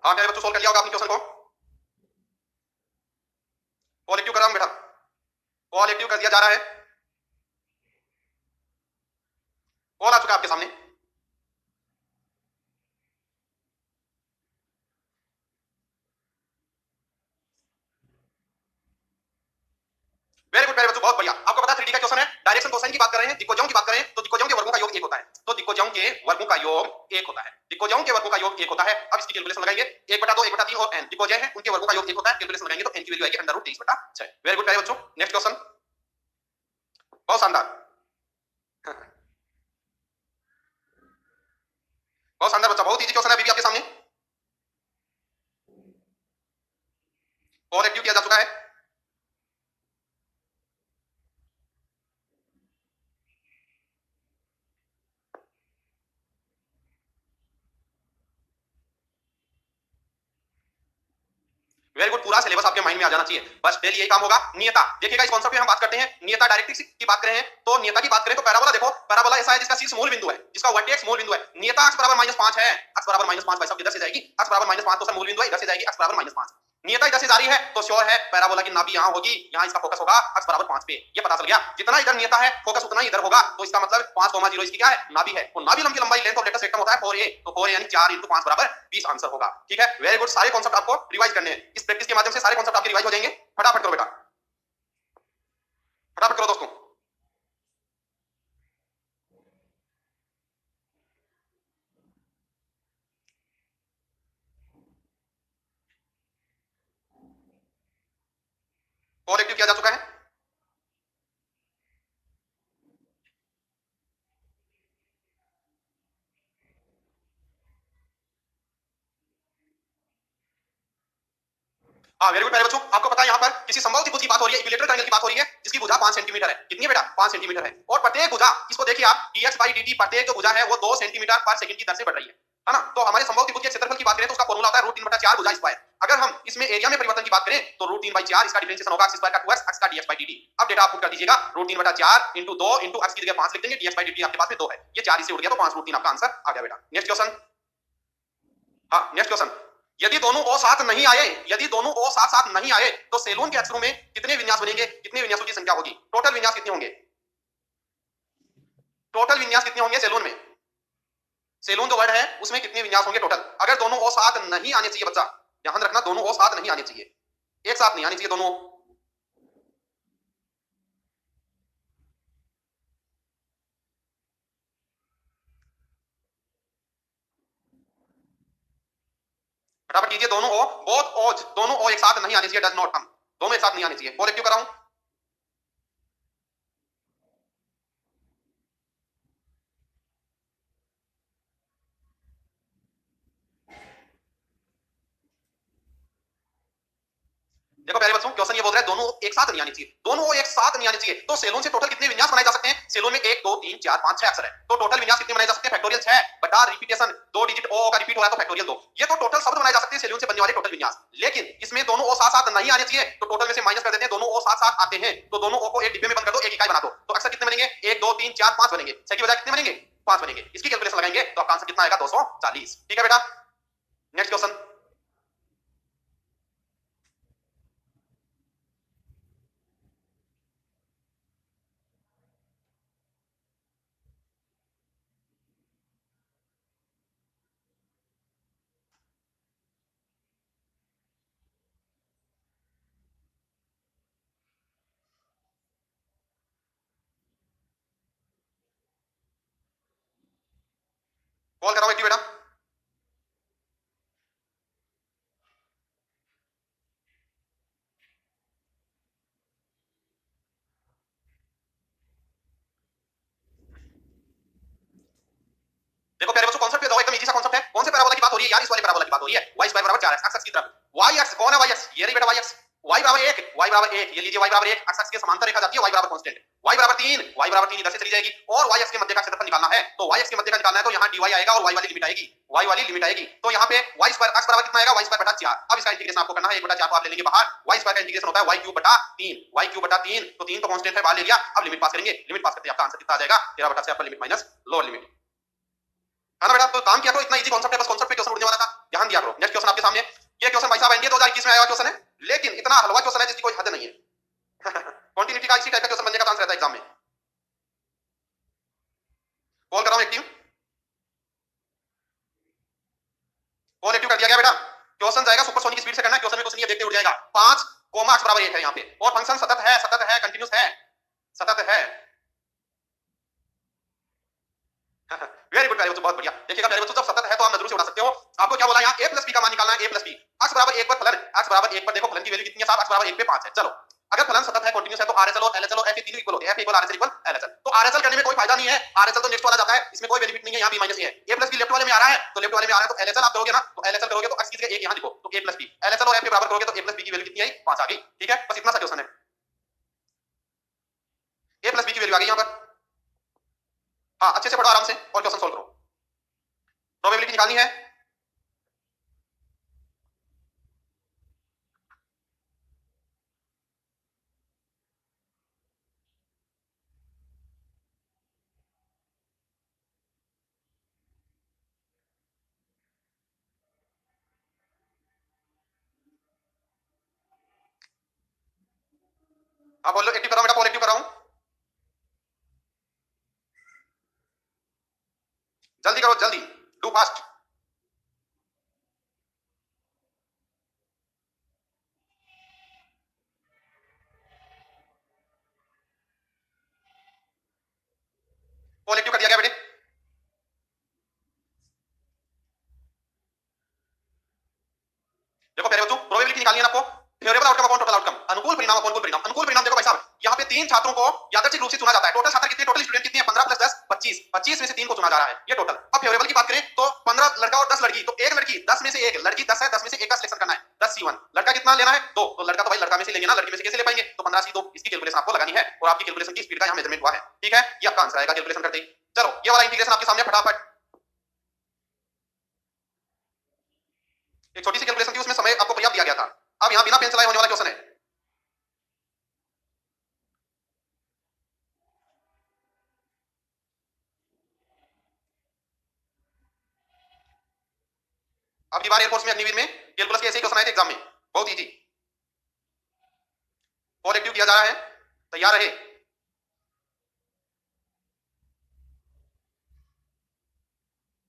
हाँ मेरे बच्चों सोल्व कर लिया होगा आपने क्वेश्चन को। कॉलेक्टिव कर रहा हूँ बेटा, कॉलेक्टिव कर दिया जा रहा है। कॉल आ चुका है आपके सामने। वेरी गुड मेरे बच्चों, बहुत बढ़िया। आपको पता है 3D का क्वेश्चन है, डायरेक्शन कोसाइन की बात कर रहे हैं, दिक्कोजों की बात करें तो दिक्कोजों के वर्गों का योग 1 होता है, तो दिक्कोजों के वर्गों का योग 1 होता है, दिक्कोजों के वर्गों का योग 1 होता है। अब इसकी कैलकुलेशन लगाएंगे 1/2 1/3 और n दिक्कोजय है उनके वर्गों का योग 1 होता है, कैलकुलेशन लगाएंगे तो n की वैल्यू आएगी √23/6। वेरी गुड मेरे बच्चों, नेक्स्ट क्वेश्चन। बहुत शानदार, बहुत शानदार बच्चा, बहुत इजी क्वेश्चन है अभी भी आपके सामने। कॉलेक्टिव किया जा चुका है। वेरी गुड, पूरा सिलेबस आपके माइंड में आ जाना चाहिए, बस डेली यही काम होगा। नियता देखिएगा, इस कॉन्सेप्ट में हम बात करते हैं नियता डायरेक्ट्रिक्स की बात करें तो नियता की बात करें तो पैराबोला देखो, पैराबोला ऐसा है जिसका शीर्ष मूल बिंदु है, जिसका वर्टेक्स मूल बिंदु है। नियता x बराबर -5 है, x बराबर -5 भाई साहब इधर से जाएगी, x बराबर -5 तो सर मूल बिंदु है, इधर से जाएगी x बराबर -5। नियता इधर से जारी है तो श्योर है पैराबोला की नाभि यहां होगी, यहां इसका फोकस होगा x बराबर 5 पे। ये पता चल गया, जितना इधर नियता है फोकस उतना ही इधर होगा, तो इसका मतलब 5,0 इसकी क्या है, नाभि है। तो नाभि की लंबाई लेंथ ऑफ लेटेस्ट रेक्टम होता है 4a, तो 4a यानी 4 × 5 बराबर 20 आंसर होगा। ठीक है, वेरी गुड, सारे कॉन्सेप्ट आपको रिवाइज करने हैं, इस प्रैक्टिस के माध्यम से सारे कॉन्सेप्ट आपके रिवाइज हो जाएंगे। फटाफट करो बेटा, फटाफट करो दोस्तों। किया जा चुका है। हाँ वेरी गुड प्यारे बच्चों, आपको पता है यहाँ पर किसी संभव त्रिभुज की बात हो रही है, इक्विलेटरल ट्रायंगल की बात हो रही है, जिसकी भुजा 5 सेंटीमीटर है। कितनी है बेटा? 5 सेंटीमीटर है। और प्रत्येक भुजा, इसको देखिए आप, dx by dt, प्रत्येक जो भुजा है वो 2 सेंटीमीटर पर सेकंड की दर से बढ़ रही है ना। तो हमारे संभव त्रिभुज के क्षेत्रफल की बात करें तो उसका फॉर्मूला होता है √3/4 भुजा स्क्वायर। अगर हम इसमें एरिया में परिवर्तन की बात करें तो √3/4, इसका डिफरेंशिएशन होगा x स्क्वायर का 2x, x का dx by dt। अब डेटा आप पुट कर दीजिएगा, √3/4 * 2 * x की जगह 5 लिख देंगे, dx by dt आपके पास में 2 है, ये 4 इससे उड़ गया तो 5√3 आपका आंसर आ गया बेटा। Next question. हाँ नेक्स्ट क्वेश्चन, यदि दोनों ओ साथ नहीं आए, यदि दोनों ओ साथ साथ नहीं आए तो सेलून के अक्षरों में कितने विन्यास बनेंगे? कितने विन्यासों की संख्या होगी? टोटल विन्यास कितने होंगे? टोटल विन्यास कितने होंगे सेलून में? सेलून जो वर्ड है उसमें कितने विन्यास होंगे टोटल? अगर दोनों ओ साथ नहीं आने चाहिए बच्चा, ध्यान रखना, दोनों ओ साथ नहीं आने चाहिए, एक साथ नहीं आने चाहिए दोनों। फटाफट कीजिए, दोनों ओ, बोथ ओ, दोनों ओ एक साथ नहीं आने चाहिए, डज नॉट कम, दोनों एक साथ नहीं आने चाहिए। कलेक्टिव कराऊं? देखो प्यारे बच्चों, क्वेश्चन ये बोल रहा है दोनों एक साथ नहीं आनी चाहिए, दोनों एक साथ नहीं आनी चाहिए। तो सेलून से टोटल कितने विन्यास बनाए जा सकते हैं? सेलून में 1 2 3 4 5 6 अक्षर है, तो टोटल विन्यास कितने बनाए जा सकते हैं? फैक्टोरियल 6 बटा रिपीटेशन 2 डिजिट ओ का रिपीट हो रहा है तो फैक्टोरियल 2। ये तो टोटल शब्द बनाए जा सकते हैं सेलून से बनने वाले टोटल विन्यास। लेकिन इसमें दोनों ओ साथ साथ नहीं आने चाहिए, तो टोटल में से माइनस कर देते हैं, दोनों ओ साथ साथ आते हैं तो दोनों ओ को एक डिब्बे में बंद कर दो, एक इकाई बना दो, तो अक्षर कितने बनेंगे? 1 2 3 4 5 बनेंगे। 6 की बजाय कितने बनेंगे? 5 बनेंगे। इसकी कैलकुलेशन लगाएंगे तो आपका आंसर कितना आएगा? 240। ठीक है बेटा। Next question. कॉल कराओ एक्टिव बेटा। देखो प्यारे बच्चों, कॉन्सेप्ट पे जाओ, एकदम इजी सा कॉन्सेप्ट है। कौन से पैराबोला की बात हो रही है यार? इस वाले पैराबोला की बात हो रही है। y स्क्वायर बराबर 4x, x की तरफ y x, कौन है y x? ये रही बेटा y x, y बराबर 1, y बराबर 1, ये लीजिए y बराबर 1, x के समांतर रेखा जाती है, y बराबर कांस्टेंट, y बराबर 3, y बराबर 3 इधर से चली जाएगी और y x के मध्य का क्षेत्रफल निकालना है। तो y x के मध्य का निकालना है तो यहां dy आएगा और y वाली लिमिट आएगी, y वाली लिमिट आएगी। तो यहां पे y स्क्वायर x बराबर कितना आएगा? y स्क्वायर बटा 4। अब इसका इंटीग्रेशन आपको करना है, 1/4 को आप ले लेंगे बाहर, y स्क्वायर का इंटीग्रेशन होता है y क्यूब बटा 3, y क्यूब बटा 3, तो 3 तो कांस्टेंट है, बाहर ले लिया। अब लिमिट पास करेंगे, लिमिट पास करते आपका आंसर कितना आ जाएगा? 13/6 आपका लिमिट माइनस लोअर लिमिट है ना बेटा। तो काम किया करो, इतना इजी कॉन्सेप्ट है, बस कॉन्सेप्ट पे क्वेश्चन उड़ने वाला था, ध्यान दिया करो। नेक्स्ट क्वेश्चन आपके सामने, ये क्वेश्चन भाई साहब एनडीए 2021 में आया हुआ क्वेश्चन है, लेकिन इतना हलवा क्वेश्चन है जिसकी कोई हद नहीं है। कंटिन्यूटी का इसी टाइप का क्वेश्चन बनने का चांस रहता है एग्जाम में। कॉल कराऊं एक्टिव? कॉल एक्टिव कर दिया गया बेटा। क्वेश्चन जाएगा सुपरसोनिक स्पीड से करना है, क्वेश्चन में कुछ नहीं है, देखते उड़ जाएगा। 5 कोमा x बराबर 1 है यहाँ पे, और फंक्शन सतत है, कंटिन्यूस है, सतत है। वेरी गुड प्यारे बच्चों, बहुत बढ़िया। देखिएगा प्यारे बच्चों, जब सतत है तो आप नजरों से उड़ा सकते हो। आपको क्या बोला यहाँ? a प्लस b का मान निकालना है, a प्लस b। x बराबर 1 पर फलन, x बराबर 1 पर देखो फलन की वैल्यू कितनी है साहब? x बराबर 1 पे 5 है। चलो, अगर फलन सतत है, कंटीन्यूअस है, तो RHL और LHL और F तीनों इक्वल होते हैं, F equal RHL equal LHL। तो RHL करने में कोई फायदा नहीं है, RHL तो नेक्स्ट वाला जाता है, इसमें कोई बेनिफिट नहीं है, यहाँ b माइनस a है। a प्लस b लेफ्ट वाले में आ रहा है, तो लेफ्ट वाले में आ रहा है, तो LHL आप करोगे ना, तो LHL करोगे तो x की जगह 1 यहाँ लिखो, तो a प्लस b, LHL और F के बराबर करोगे तो a प्लस b की वैल्यू कितनी आई? 5 आ गई। ठीक है, बस इतना सा क्वेश्चन है, a प्लस b की वैल्यू आ गई यहाँ पर। हाँ, अच्छे से पढ़ो आराम से और क्वेश्चन सोल्व करो। प्रोबेबिलिटी निकालनी है। हाँ बोलो, एक्टिव कराओ बेटा, कॉल एक्टिव कराऊं? जल्दी करो, जल्दी, डू फास्ट। कॉल एक्टिव कर दिया गया बेटे। देखो प्यारे बच्चों, प्रोबेबिलिटी निकालनी है ना आपको, favourable outcome upon total outcome, अनुकूल परिणाम आपको अनुकूल परिणाम देखो भाई साहब, यहाँ पे 3 छात्रों को यादृच्छिक रूप से चुना जाता है। टोटल छात्र कितने, टोटल स्टूडेंट कितने हैं, 15 प्लस 10 25, 25 में से 3 को चुना जा रहा है, ये टोटल। अब फेवरेबल की बात करें तो 15 लड़का और 10 लड़की, तो एक लड़की 10 में से एक लड़की 10 है, 10 में से एक का सिलेक्शन करना है, 10 C1। लड़का कितना लेना है, 2, तो लड़का तो भाई लड़का में से लेंगे ना, लड़की में से कैसे ले पाएंगे, तो 15 C2, इसकी कैलकुलेशन आपको लगानी है और आपकी कैलकुलेशन की स्पीड का यहाँ मेजरमेंट हुआ है, ठीक है, ये आपका आंसर आएगा कैलकुलेशन करते ही। चलो ये वाला इंटीग्रेशन आपके सामने फटाफट, एक छोटी सी कैलकुलेशन थी, उसमें समय आपको पर्याप्त दिया गया था। अब यहाँ बिना पेन चलाए होने वाला क्वेश्चन है। अब की बार एयरफोर्स में अग्निवीर में कैलकुलस के ऐसे ही क्वेश्चन आए थे एग्जाम में, बहुत इजी। फॉर एक्टिव किया जा रहा है, तैयार रहे।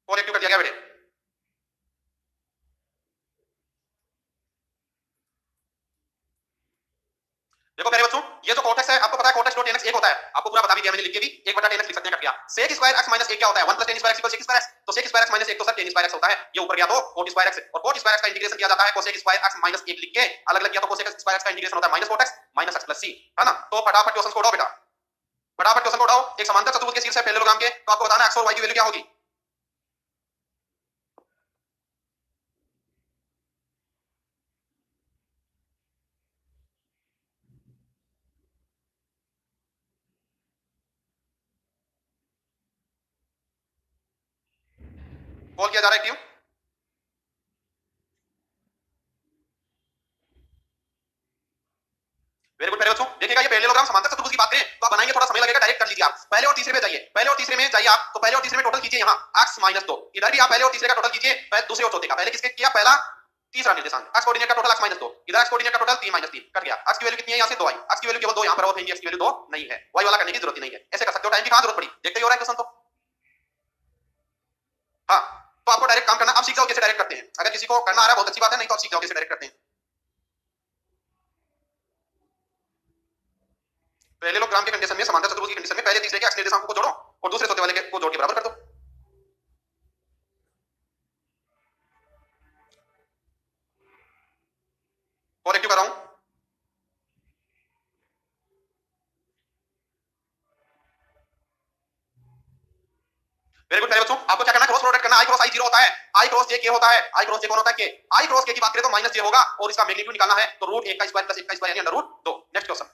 फॉर एक्टिव कर दिया गया बेटे। देखो मेरे बच्चों, ये जो कॉर्टेक्स है आपको पता है, कॉर्टेक्स डॉट टेन एक्स 1 होता है, आपको पूरा बता भी दिया मैंने लिख के भी, 1/10 लिख सकते हैं, कट गया। sec स्क्वायर x माइनस 1 क्या होता है, 1 plus tan square x equal sec square x, तो sec स्क्वायर x माइनस 1 तो सर tan स्क्वायर x होता है, ये ऊपर गया तो cot स्क्वायर x, और cot स्क्वायर x का इंटीग्रेशन किया जाता है cosec स्क्वायर x माइनस 1 लिख के, अलग अलग किया तो cosec स्क्वायर x का इंटीग्रेशन होता है minus cot x minus x plus c, है ना। तो फटाफट क्वेश्चन को उठाओ बेटा, फटाफट क्वेश्चन को उठाओ। एक समांतर चतुर्भुज के शीर्ष है पैरेललोग्राम के, तो आपको बताना है x और y की वैल्यू क्या होगी। कॉल किया जा रहा है क्यों, वेरी गुड मेरे बच्चों। देखिएगा ये पैरेललोग्राम समांतर चतुर्भुज की बात करें तो आप बनाएंगे, थोड़ा समय लगेगा, डायरेक्ट कर लीजिए आप। पहले और तीसरे में जाइए, पहले और तीसरे में जाइए आप, तो पहले और तीसरे में टोटल कीजिए यहाँ x माइनस 2, इधर भी आप पहले और तीसरे का टोटल कीजिए, पहले दूसरे और चौथे का, पहले किसके किया, पहला तीसरा निर्देशांक, x कोऑर्डिनेट का टोटल x माइनस 2, इधर x कोऑर्डिनेट का टोटल 3 माइनस 3, कट गया। x की वैल्यू कितनी है, यहाँ से 2 आई, x की वैल्यू केवल 2 यहाँ पर और कहीं x की वैल्यू 2 नहीं है, y वाला करने की जरूरत ही नहीं है, ऐसे कर सकते हो, टाइम की कहां जरूरत पड़ी, देखते ही हो रहा है क्वेश्चन तो। हाँ तो आपको डायरेक्ट काम करना, आप सीख जाओ कैसे डायरेक्ट करते हैं, अगर किसी को करना आ रहा है बहुत अच्छी बात है, नहीं तो आप सीख जाओ कैसे डायरेक्ट करते हैं। पैरेललोग्राम के कंडीशन में, समांतर चतुर्भुज की कंडीशन में पहले तीसरे के x निर्देशांकों को जोड़ो और दूसरे चौथे वाले के को जोड़ के बराबर कर दो। और एक्टिव कर रहा हूं, वेरी गुड मेरे बच्चों। आपको क्या करना है, क्रॉस प्रोडक्ट करना, i क्रॉस i 0 होता है, i क्रॉस j k होता है, i क्रॉस j कौन होता है, k, i क्रॉस k की बात करें तो माइनस j होगा और इसका मैग्नीट्यूड निकालना है तो रूट 1 का स्क्वायर प्लस 1 का स्क्वायर यानी अंडर रूट 2। नेक्स्ट क्वेश्चन,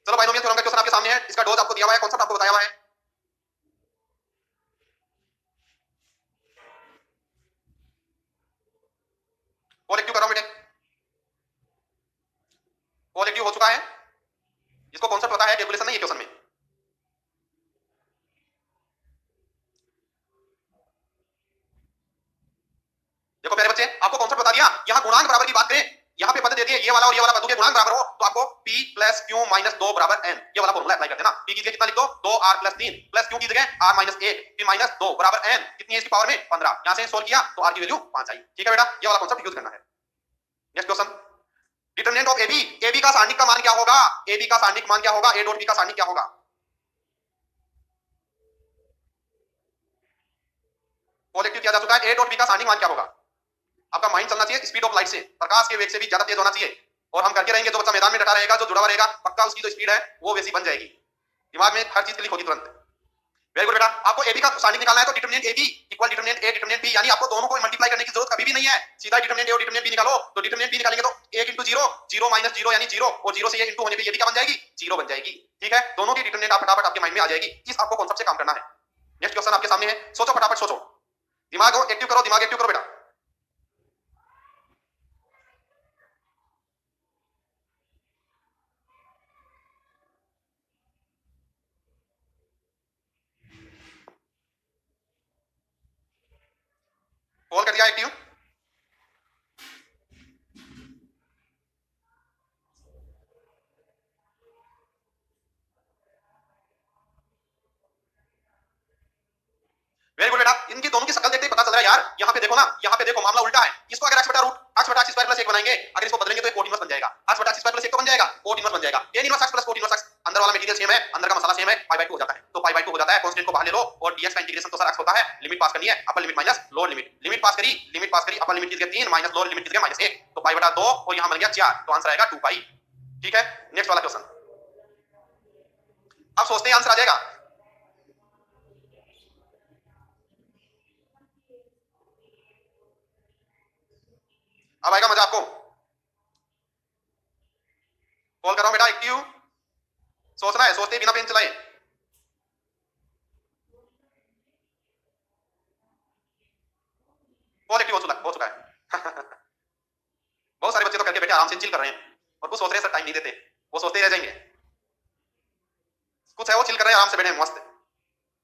चलो बाइनोमियल थ्योरम का क्वेश्चन आपके सामने है, इसका डोज आपको दिया हुआ है, कांसेप्ट आपको बताया हुआ है। और एक्टिव कर रहा हूं बेटे, और एक्टिव हो चुका है, इसको कांसेप्ट पता है, कैलकुलेशन नहीं है क्वेश्चन में। देखो मेरे बच्चे, आपको कॉन्सेप्ट बता दिया, यहाँ गुणांक बराबर की बात करें, यहाँ पे पद दे दिए ये वाला और ये वाला पद के गुणांक बराबर हो तो आपको p प्लस q माइनस 2 बराबर n, ये वाला फॉर्मूला अप्लाई कर देना। p की जगह कितना लिख दो, 2r प्लस 3 प्लस q की जगह r माइनस 1 p माइनस 2 बराबर n, कितनी है इसकी पावर में 15, यहाँ से सोल्व किया तो r की वैल्यू 5 आई, ठीक है बेटा, ये वाला कॉन्सेप्ट यूज करना है। Next question, determinant of ab, ab का सारणिक का मान क्या होगा, ab का सारणिक मान क्या होगा, a डॉट b का सारणिक क्या होगा। कॉलेक्टिव किया जा चुका है, a डॉट b का सारणिक मान क्या होगा। आपका माइंड चलना चाहिए स्पीड ऑफ लाइट से, प्रकाश के वेग से भी ज्यादा तेज होना चाहिए, और हम करके रहेंगे, जो बच्चा मैदान में डटा रहेगा, जो जुड़ा हुआ रहेगा, पक्का उसकी जो स्पीड है वो वैसी बन जाएगी, दिमाग में हर चीज क्लिक होगी तुरंत। वेरी गुड बेटा, आपको ab का सारणिक निकालना है तो determinant ab equal determinant a determinant b, यानी आपको दोनों को मल्टीप्लाई करने की जरूरत कभी भी नहीं है, सीधा डिटरमिनेंट a और डिटरमिनेंट b निकालो, तो डिटरमिनेंट b निकालेंगे तो 1 into 0 0 माइनस 0 यानी 0, और 0 से ये इंटू होने पे ये भी क्या बन जाएगी, 0 बन जाएगी, ठीक है। दोनों की डिटरमिनेंट आप फटाफट आपके माइंड में आ जाएगी, इस आपको कॉन्सेप्ट से काम करना है। नेक्स्ट क्वेश्चन आपके सामने है, सोचो फटाफट सोचो, दिमाग एक्टिव करो, दिमाग एक्टिव करो बेटा। कॉल कर दिया एक्टिव, वेरी गुड बेटा। इनकी दोनों की शक्ल देखते ही पता चल रहा है यार, यहाँ पे देखो ना, यहाँ पे देखो मामला उल्टा है, इसको अगर x बटा रूट x बटा x स्क्वायर प्लस 1 बनाएंगे, अगर इसको बदलेंगे तो एक कोट इनवर्स बन जाएगा, x बटा x स्क्वायर प्लस 1 तो बन जाएगा, कोट इनवर्स बन जाएगा, tan inverse x plus cot inverse x, अंदर वाला मटेरियल सेम है, अंदर का मसाला सेम है, पाई बाय 2 हो जाता है, तो पाई बाय 2 हो जाता है, कांस्टेंट को बाहर ले लो और dx का इंटीग्रेशन तो सर x होता है, लिमिट पास करनी है, upper limit minus lower limit, limit pass करी अपर लिमिट की जगह 3 माइनस लोअर लिमिट की जगह -1, तो पाई बटा 2 और यहां बन गया 4, तो आंसर आएगा 2 पाई। ठीक है, नेक्स्ट वाला क्वेश्चन। अब सोचते हैं आंसर आ जाएगा। अब आएगा मजा आपको। कॉल कर रहा हूं बेटा, एक्टिव सोचना है, सोचते बिना पेन चलाए। कॉल एक्टिव हो चुका है बहुत सारे बच्चे तो करके बैठे आराम से चिल कर रहे हैं और कुछ सोच रहे हैं सर टाइम नहीं देते, वो सोचते ही रह जाएंगे। कुछ है वो चिल कर रहे हैं आराम से बैठे मस्त।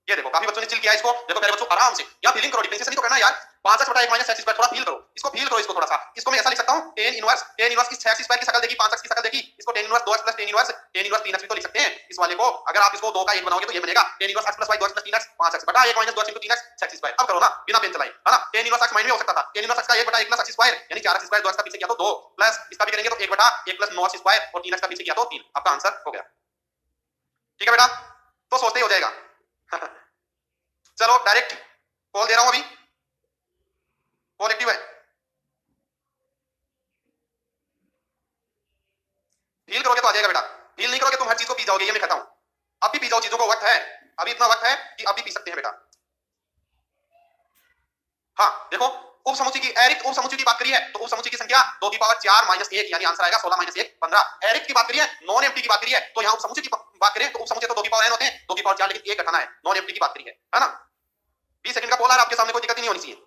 ये देखो काफी बच्चों ने चिल किया इसको, देखो प्यारे बच्चों आराम से। या फीलिंग करो, डिफरेंशिएशन नहीं तो करना यार। 5x बटा 1 माइनस x स्क्वायर, थोड़ा फील करो इसको, फील करो इसको थोड़ा सा। इसको मैं ऐसा लिख सकता हूं tan इनवर्स इस 6x स्क्वायर की शक्ल देगी, 5x की शक्ल देगी, इसको tan inverse 2x tan inverse 3x भी तो लिख सकते हैं इस वाले को। अगर आप इसको 2 का 1 बनाओगे तो ये बनेगा tan inverse x + y 2x 3x 5x बटा 1 minus 2x 3x 6x square. अब करो ना बिना पेन चलाए, है ना। tan इनवर्स x माइनस में हो सकता था, tan इनवर्स x का 1 बटा 1 + x स्क्वायर यानी 4x स्क्वायर, 2x का पीछे किया तो 2 प्लस इसका भी करेंगे तो 1 बटा 1 + 9x स्क्वायर और 3x का पीछे किया तो 3। आपका आंसर हो गया। ठीक है बेटा, तो सोचते ही हो जाएगा चलो डायरेक्ट कॉल दे रहा हूं अभी, कॉल एक्टिव है। फील करोगे तो आ जाएगा बेटा, फील नहीं करोगे तुम हर चीज को पी जाओगे, ये मैं कहता हूं। अब भी पी जाओ चीजों को, वक्त है अभी, इतना वक्त है कि अब भी पी सकते हैं बेटा। हाँ देखो, उप समुच्चय की एरिक उप समुच्चय की बात करी है तो उप समुच्चय की संख्या 2 की पावर 4 माइनस 1 यानी आंसर आएगा 16 माइनस 1 15। एरिक की बात करी है, नॉन एम्प्टी की बात करी है, तो यहां उप समुच्चय की बात करें तो उप समुच्चय तो 2 की पावर n होते हैं, 2 की पावर 4 लेकिन 1 घटाना है, नॉन एम्प्टी की बात करी है ना। 20 सेकंड का कॉल आ रहा है आपके सामने, कोई दिक्कत नहीं होनी चाहिए।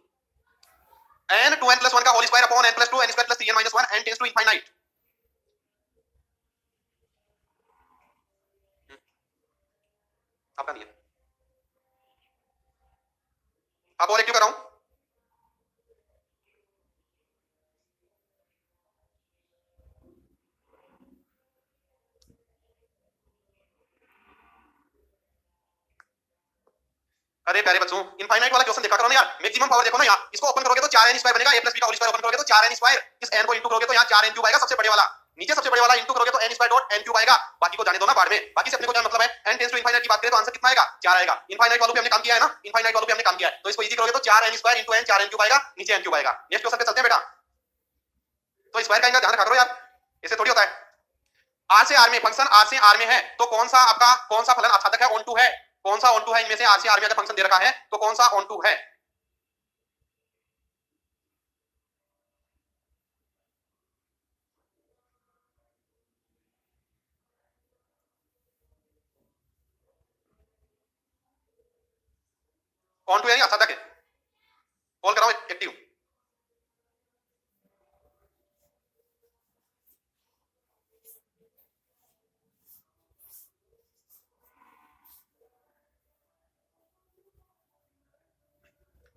n 2n + 1 का whole square upon n + 2 n square + 3n - 1 n tends to infinite. आपका नहीं है, आप और एक्टिव कर रहा हूं। अरे प्यारे बच्चों, इनफाइनाइट वाला क्वेश्चन देखा करो ना यार, मैक्सिमम पावर देखो ना यार। इसको ओपन करोगे तो 4n स्क्वायर बनेगा, a + b का होल स्क्वायर ओपन करोगे तो 4n स्क्वायर, इस n को इंटू करोगे तो यहां 4n क्यूब आएगा सबसे बड़े वाला, नीचे सबसे बड़े वाला इंटू करोगे तो n square dot n cube आएगा। बाकी को जाने दो ना बाद में, बाकी से अपने को क्या मतलब है। n टेंड्स टू इनफाइनाइट की बात करें तो आंसर कितना आएगा 4 आएगा। इनफाइनाइट वालों पे हमने काम किया है ना, इनफाइनाइट वालों पे हमने काम किया है, तो इसको इजी करोगे तो 4n square into n 4n cube आएगा, नीचे n क्यूब आएगा। नेक्स्ट क्वेश्चन पे चलते हैं बेटा। तो स्क्वायर का इनका ध्यान रखा करो यार, ऐसे थोड़ी होता है। r से r में फंक्शन r से r में है तो कौन सा आपका कौन सा फलन आच्छादक है, ऑन टू है। कौन सा ऑन टू है इनमें से, r से r में अगर फंक्शन दे रखा है तो कौन सा ऑन टू है। ऑन टू यानी आच्छादक है। कॉल कराओ एक्टिव।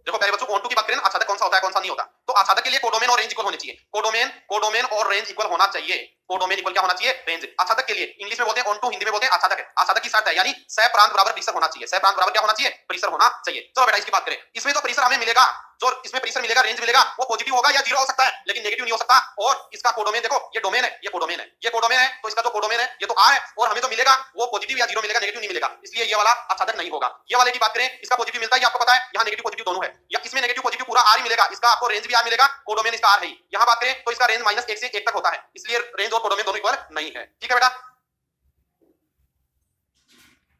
देखो प्यारे बच्चों, ऑन टू की बात करें ना, आच्छादक कौन सा होता है कौन सा नहीं होता। तो आच्छादक के लिए कोडोमेन और रेंज इक्वल होने चाहिए। कोडोमेन और रेंज इक्वल होना चाहिए। कोडोमेन इक्वल क्या होना चाहिए, रेंज। आच्छादक के लिए इंग्लिश में बोलते हैं ऑन टू, हिंदी में बोलते हैं आच्छादक है। आच्छादक की शर्त है यानी सह प्रांत बराबर परिसर होना चाहिए। सह प्रांत बराबर क्या होना चाहिए, परिसर होना चाहिए। चलो बेटा इसकी बात करें, इसमें जो परिसर हमें मिलेगा, जो इसमें परिसर मिलेगा, रेंज मिलेगा, वो पॉजिटिव होगा या जीरो हो सकता है लेकिन नेगेटिव नहीं हो सकता। और इसका कोडोमेन देखो, ये डोमेन है, ये कोडोमेन है, ये कोडोमेन है, तो इसका जो कोडोमेन है ये तो r है और हमें जो मिलेगा वो पॉजिटिव या जीरो मिलेगा, नेगेटिव नहीं मिलेगा, इसलिए ये वाला आच्छादक नहीं होगा। ये वाले की बात करें, इसका पॉजिटिव मिलता है, ये आपको पता है, यहाँ नेगेटिव पॉजिटिव दोनों है, या इसमें नेगेटिव पॉजिटिव पूरा r ही मिलेगा, इसका आपको रेंज भी r मिलेगा, कोडोमेन इसका r है। यहाँ बात करें तो इसका रेंज -1 से 1 तक होता है, इसलिए रेंज और कोडोमेन दोनों इक्वल नहीं है। ठीक है बेटा,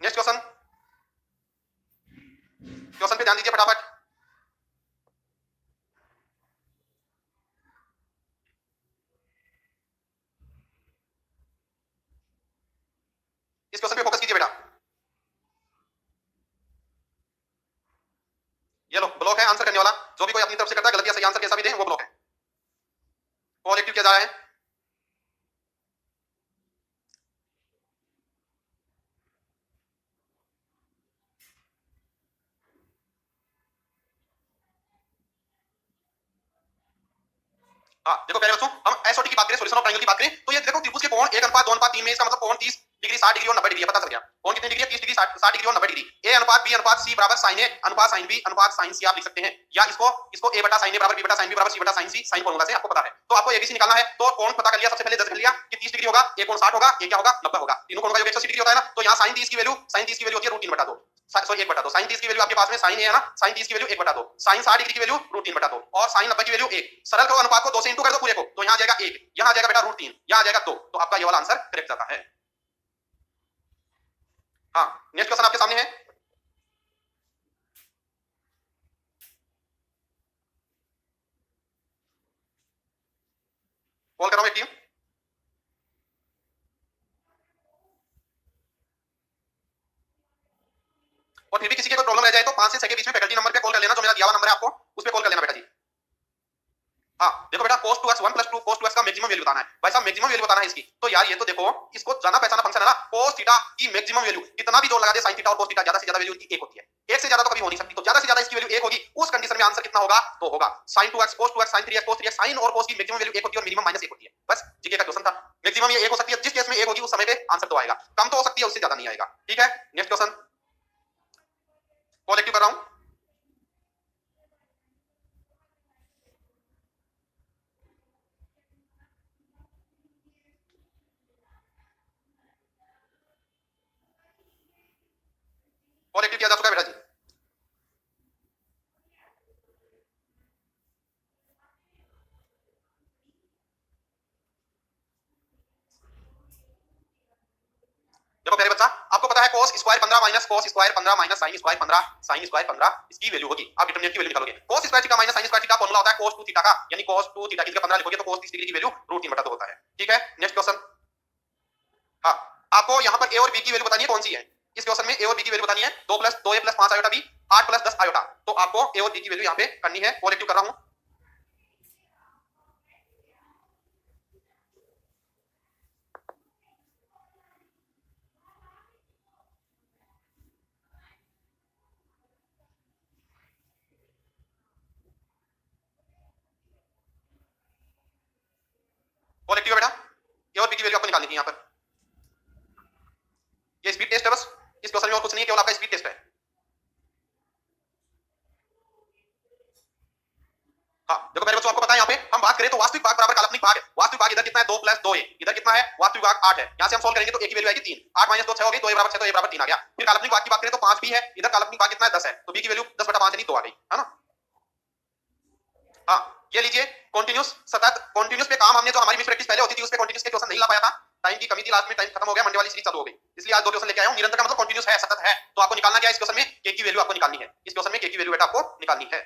नेक्स्ट क्वेश्चन पे ध्यान दीजिए फटाफट। इस क्वेश्चन पे फोकस कीजिए बेटा। ये लो ब्लॉक है आंसर करने वाला, जो भी कोई अपनी तरफ से करता है गलत या सही आंसर कैसा भी दे वो ब्लॉक है। कॉल एक्टिव किया जा रहा है। हाँ देखो प्यारे बच्चों, हम एसओटी की बात करें, सॉल्यूशन ऑफ ट्रायंगल की बात करें, तो ये देखो त्रिभुज के कोण 1:2:3 में, इसका मतलब कोण 30 डिग्री 60 डिग्री और 90 डिग्री है, पता चल गया। कोण कितनी डिग्री है, 30 डिग्री 60 डिग्री और 90 डिग्री। a अनुपात b अनुपात c बराबर sin a अनुपात sin b अनुपात sin c आप लिख सकते हैं, या इसको a बटा sin a बराबर b बटा sin b बराबर c बटा sin c, साइन फॉर्मूला से आपको पता है। तो आपको abc निकालना है, तो कोण पता कर लिया, सबसे पहले 10 कर लिया कि 30 डिग्री होगा, a कोण 60 होगा, a क्या होगा 90 होगा, तीनों कोणों का योग 180 डिग्री होता है ना। तो यहाँ sin 30 की वैल्यू होती है √3/2, सॉरी 1/2 साइन 30 की वैल्यू आपके पास में साइन है ना, साइन 30 की वैल्यू 1/2, साइन 60 डिग्री की वैल्यू √3/2 और साइन 90 की वैल्यू 1। सरल करो अनुपात को 2 से इंटू कर दो पूरे को, तो यहां आ जाएगा 1, यहां आ जाएगा बेटा √3, यहां आ जाएगा 2, तो आपका ये वाला आंसर करेक्ट आता है। हाँ, नेक्स्ट क्वेश्चन आपके सामने है। कॉल कर रहा हूं एक टीम। और फिर भी किसी के कोई प्रॉब्लम रह जाए तो 5 से 6 के बीच में फैकल्टी नंबर पे कॉल कर लेना, जो मेरा दिया हुआ नंबर है आपको उस पे कॉल कर लेना बेटा जी। हाँ देखो बेटा cos 2x 1 + 2 cos 2x का मैक्सिमम वैल्यू बताना है भाई साहब, मैक्सिमम वैल्यू बताना है इसकी। तो यार ये तो देखो, इसको जाना पहचाना फंक्शन है ना, cos थीटा की मैक्सिमम वैल्यू कितना भी जोड़ लगा दे sin थीटा और cos थीटा, ज्यादा से ज्यादा वैल्यू इसकी 1 होती है, एक से ज्यादा तो कभी हो नहीं सकती, तो ज्यादा से ज्यादा इसकी वैल्यू 1 होगी। उस कंडीशन में आंसर कितना होगा, तो होगा sin 2x cos 2x sin 3x cos 3x। sin और cos की मैक्सिमम वैल्यू 1 होती है और मिनिमम -1 होती है। बस जीके का क्वेश्चन था, मैक्सिमम ये 1 हो सकती है, जिस केस में 1 होगी उस समय पे आंसर तो आएगा, कम तो हो सकती है उससे ज्यादा नहीं आएगा। ठीक है, नेक्स्ट क्वेश्चन कॉल एक्टिव कर रहा हूं। कॉल एक्टिव किया जा चुका है बेटा जी। देखो प्यारे बच्चा, आपको पता है cos square 15 minus cos square 15 minus sin square 15 sin square 15 इसकी वैल्यू होगी। आप डिटरमिनेंट की वैल्यू निकालोगे। cos square theta minus sin square theta formula होता है cos 2 थीटा का, यानी cos 2 थीटा की जगह 15 लिखोगे तो cos 30 डिग्री की वैल्यू √3/2 होता है। ठीक है, नेक्स्ट क्वेश्चन। हाँ, आपको यहाँ पर a और b की वैल्यू बतानी है, कौन सी है इस क्वेश्चन में। a और b की वैल्यू बतानी है 2 + 2a + 5 आयोटा b 8 + 10 आयोटा। तो आपको a और b की वैल्यू यहाँ पे करनी है। कॉल एक्टिव कर रहा हूँ। कॉल एक्टिव है बेटा, a और b की वैल्यू आपको निकालनी थी यहाँ पर। ये स्पीड टेस्ट है बस, इस क्वेश्चन में और कुछ नहीं है, केवल आपका स्पीड टेस्ट है। हाँ देखो मेरे बच्चों, आपको पता है यहाँ पे हम बात करें तो वास्तविक भाग बराबर काल्पनिक भाग है। वास्तविक भाग इधर कितना है 2 + 2a, इधर कितना है वास्तविक भाग 8 है। यहाँ से हम सोल्व करेंगे तो a की वैल्यू आएगी 3, 8 - 2 6 हो गई, 2a = 6 तो a = 3 आ गया। फिर काल्पनिक भाग की बात करें तो 5 भी है, इधर काल्पनिक भाग कितना है 10 है, तो b की वैल्यू 10/5 यानी 2 आ गई, है ना। हाँ ये लीजिए, कॉन्टिन्यूस सतत, कॉन्टिन्यूस पे काम हमने जो हमारी मिस प्रैक्टिस पहले होती थी उस पे कॉन्टिन्यूस के क्वेश्चन नहीं ला पाया था, टाइम की कमी थी, लास्ट में टाइम खत्म हो गया, मंडे वाली सीरीज चालू हो गई, इसलिए आज 2 क्वेश्चन लेके आया हूं। निरंतर का मतलब कॉन्टिन्यूस है, सतत है। तो आपको निकालना क्या है इस क्वेश्चन में, k की वैल्यू आपको निकालनी है। इस क्वेश्चन में k की वैल्यू बेटा आपको निकालनी है।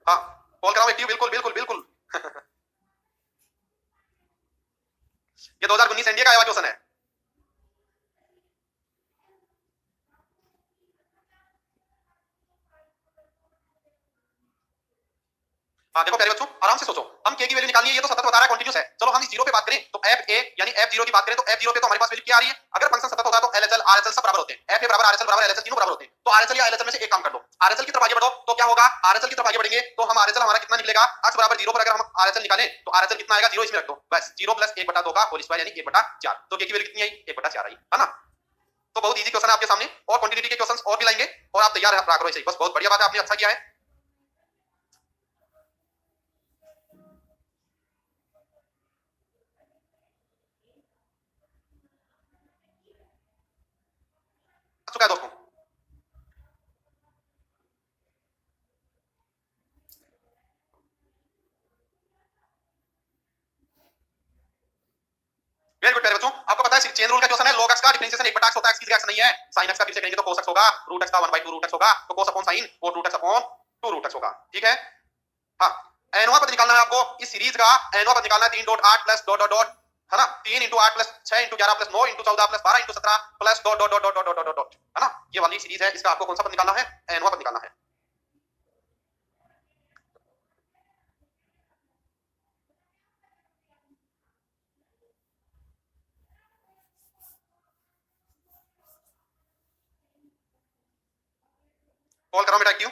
हाँ कॉल कराओ एक्टिव, बिल्कुल बिल्कुल बिल्कुल। ये 2019 एनडीए का आया हुआ क्वेश्चन है। हाँ देखो प्यारे बच्चों, आराम से सोचो, हम k की वैल्यू निकालनी है, ये तो सतत बता रहा है, कंटीन्यूअस है। चलो हम इस जीरो पे बात करें तो f a यानी f0 की बात करें तो f0 पे तो हमारे पास वैल्यू क्या आ रही है। अगर फंक्शन सतत होता है तो LHL RHL सब बराबर होते हैं, fa बराबर RHL बराबर LHL तीनों बराबर होते हैं। तो RHL या LHL में से एक काम कर लो, RHL की तरफ आगे बढ़ो तो क्या होगा, RHL की तरफ आगे बढ़ेंगे तो हम RHL हमारा कितना निकलेगा, x बराबर 0 पर अगर हम RHL निकालें तो RHL कितना आएगा, 0 इसमें रख दो, बस 0 + 1/2 का होल स्क्वायर यानी 1/4। तो k की वैल्यू कितनी आई, 1/4 आई, है ना। तो बहुत इजी क्वेश्चन है आपके सामने, और क्वांटिटी के क्वेश्चंस और भी लाएंगे और आप तैयार रहा करो ऐसे ही, बस बहुत बढ़िया बात है, आपने अच्छा किया है। आ चुका है दोस्तों। वेरी गुड प्यारे बच्चों, आपको पता है चेन रूल का क्वेश्चन है, log x का डिफरेंशिएशन 1/x होता है, x की जगह x नहीं है। sin x का फिर से करेंगे तो cos x होगा, √x का 1/2 √x होगा, तो cos अपॉन sin और √x/2 √x होगा। ठीक है, हाँ एनवा पद निकालना है आपको इस सीरीज का, एनवा पद निकालना है 3.8 प्लस डॉट डॉट डॉट, है ना, 3 × 8 + 6 × 11 + 9 × 14 + 12 × 17 plus dot dot dot dot dot dot, है ना। ये वाली सीरीज है, इसका आपको कौन सा पद निकालना है, एनवा पद निकालना है। कॉल कराओ बेटा क्यों।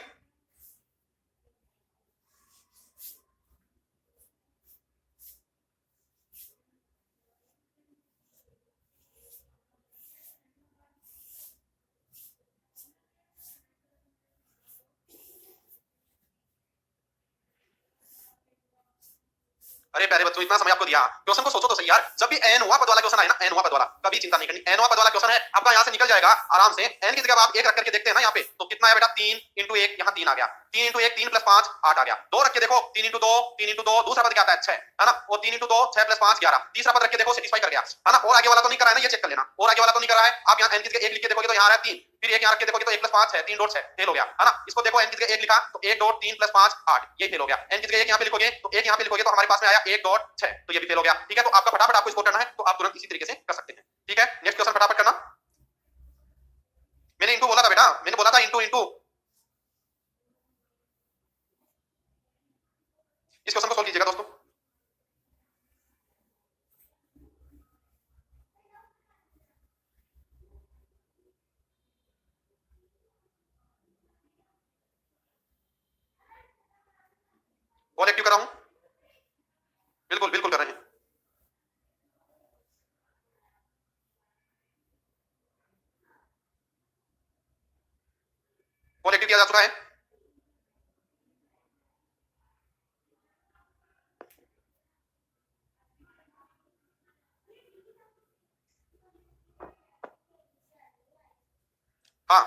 अरे प्यारे बच्चों, इतना समय आपको दिया, क्वेश्चन को सोचो तो सही यार। जब भी n हुआ पद वाला क्वेश्चन आए ना, n हुआ पद वाला, कभी चिंता नहीं करनी। n हुआ पद वाला क्वेश्चन है आपका, यहाँ से निकल जाएगा आराम से। n की जगह आप 1 रख करके देखते हैं ना यहाँ पे, तो कितना है बेटा 3 इंटू 1, यहाँ 3 आ गया। 3 इंटू 1 3 प्लस 5 8 आ गया। 2 रख के देखो, 3 इंटू 2 3 इंटू 2, दूसरा पद क्या आता है 6, है ना। वो 3 इंटू 2 6 प्लस 5 11, तीसरा पद रख के देखो सेटिस्फाई कर गया, है ना। और आगे वाला तो नहीं कर रहा है ना, ये चेक कर लेना। और आगे वाला तो नहीं कर रहा है। आप यहाँ n की जगह 1 लिख के देखोगे तो यहाँ आ रहा है 3, फिर 1 यहाँ रख के देखोगे तो 1 प्लस 5 है, 3 डॉट 6 फेल हो गया, है ना। इसको देखो, n की जगह 1 लिखा तो 1 डॉट 3 प्लस 5 8, ये फेल हो गया। n की जगह 1 यहाँ पे लिखोगे तो 1 यहाँ पे लिखोगे तो हमारे पास में आया 1 डॉट 6, तो ये भी फेल हो गया। ठीक है, तो आपका फटाफट आपको स्कोर करना है, तो आप तुरंत इसी तरीके से कर सकते हैं। ठीक है, नेक्स्ट क्वेश्चन फटाफट करना। मैंने इंटू बोला था बेटा, मैंने बोला था इंटू इंटू। इस क्वेश्चन को सोल्व कीजिएगा दोस्तों। ऑल एक्टिव कर रहा हूं, बिल्कुल बिल्कुल कर रहे हैं। ऑल एक्टिव किया जा चुका है। हाँ,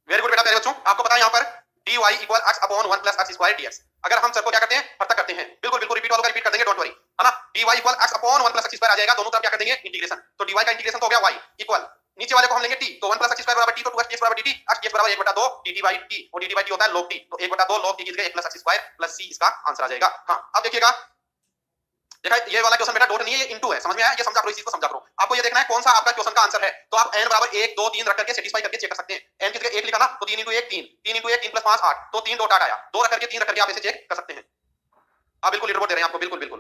वेरी गुड बेटा प्यारे बच्चों, आपको पता है यहाँ पर dy equal x upon 1 plus x square dx। अगर हम सर को क्या करते हैं, पृथक करते हैं, बिल्कुल बिल्कुल रिपीट वालों का रिपीट कर देंगे, डोंट वरी, है ना। dy equal x upon 1 plus x square आ जाएगा, दोनों तरफ क्या कर देंगे इंटीग्रेशन। तो dy का इंटीग्रेशन तो हो गया y इक्वल, नीचे वाले को हम लेंगे t, तो 1 प्लस x स्क्वायर बराबर t, तो 2x बराबर dt, x dx बराबर 1/2 dt बाई t, और dt बाई t होता है log t, तो 1/2 log t की जगह 1 plus x square plus c इसका आंसर आ जाएगा। हाँ, अब देखिएगा, देखा ये वाला क्वेश्चन बेटा डॉट नहीं है, ये इनटू है, समझ में आया। ये समझा करो, इस चीज को समझा करो। आपको ये देखना है कौन सा आपका क्वेश्चन का आंसर है, तो आप n बराबर 1 2 3 रख करके सेटिस्फाई करके चेक कर सकते हैं। n की जगह 1 लिखा ना, तो 3 इंटू 1 3, 3 इंटू 1 3 प्लस 5 8, तो 3 डॉट 8 आया। 2 रख करके 3 रख करके आप इसे चेक कर सकते हैं। आप बिल्कुल लीडर बोर्ड दे रहे हैं आपको, बिल्कुल बिल्कुल।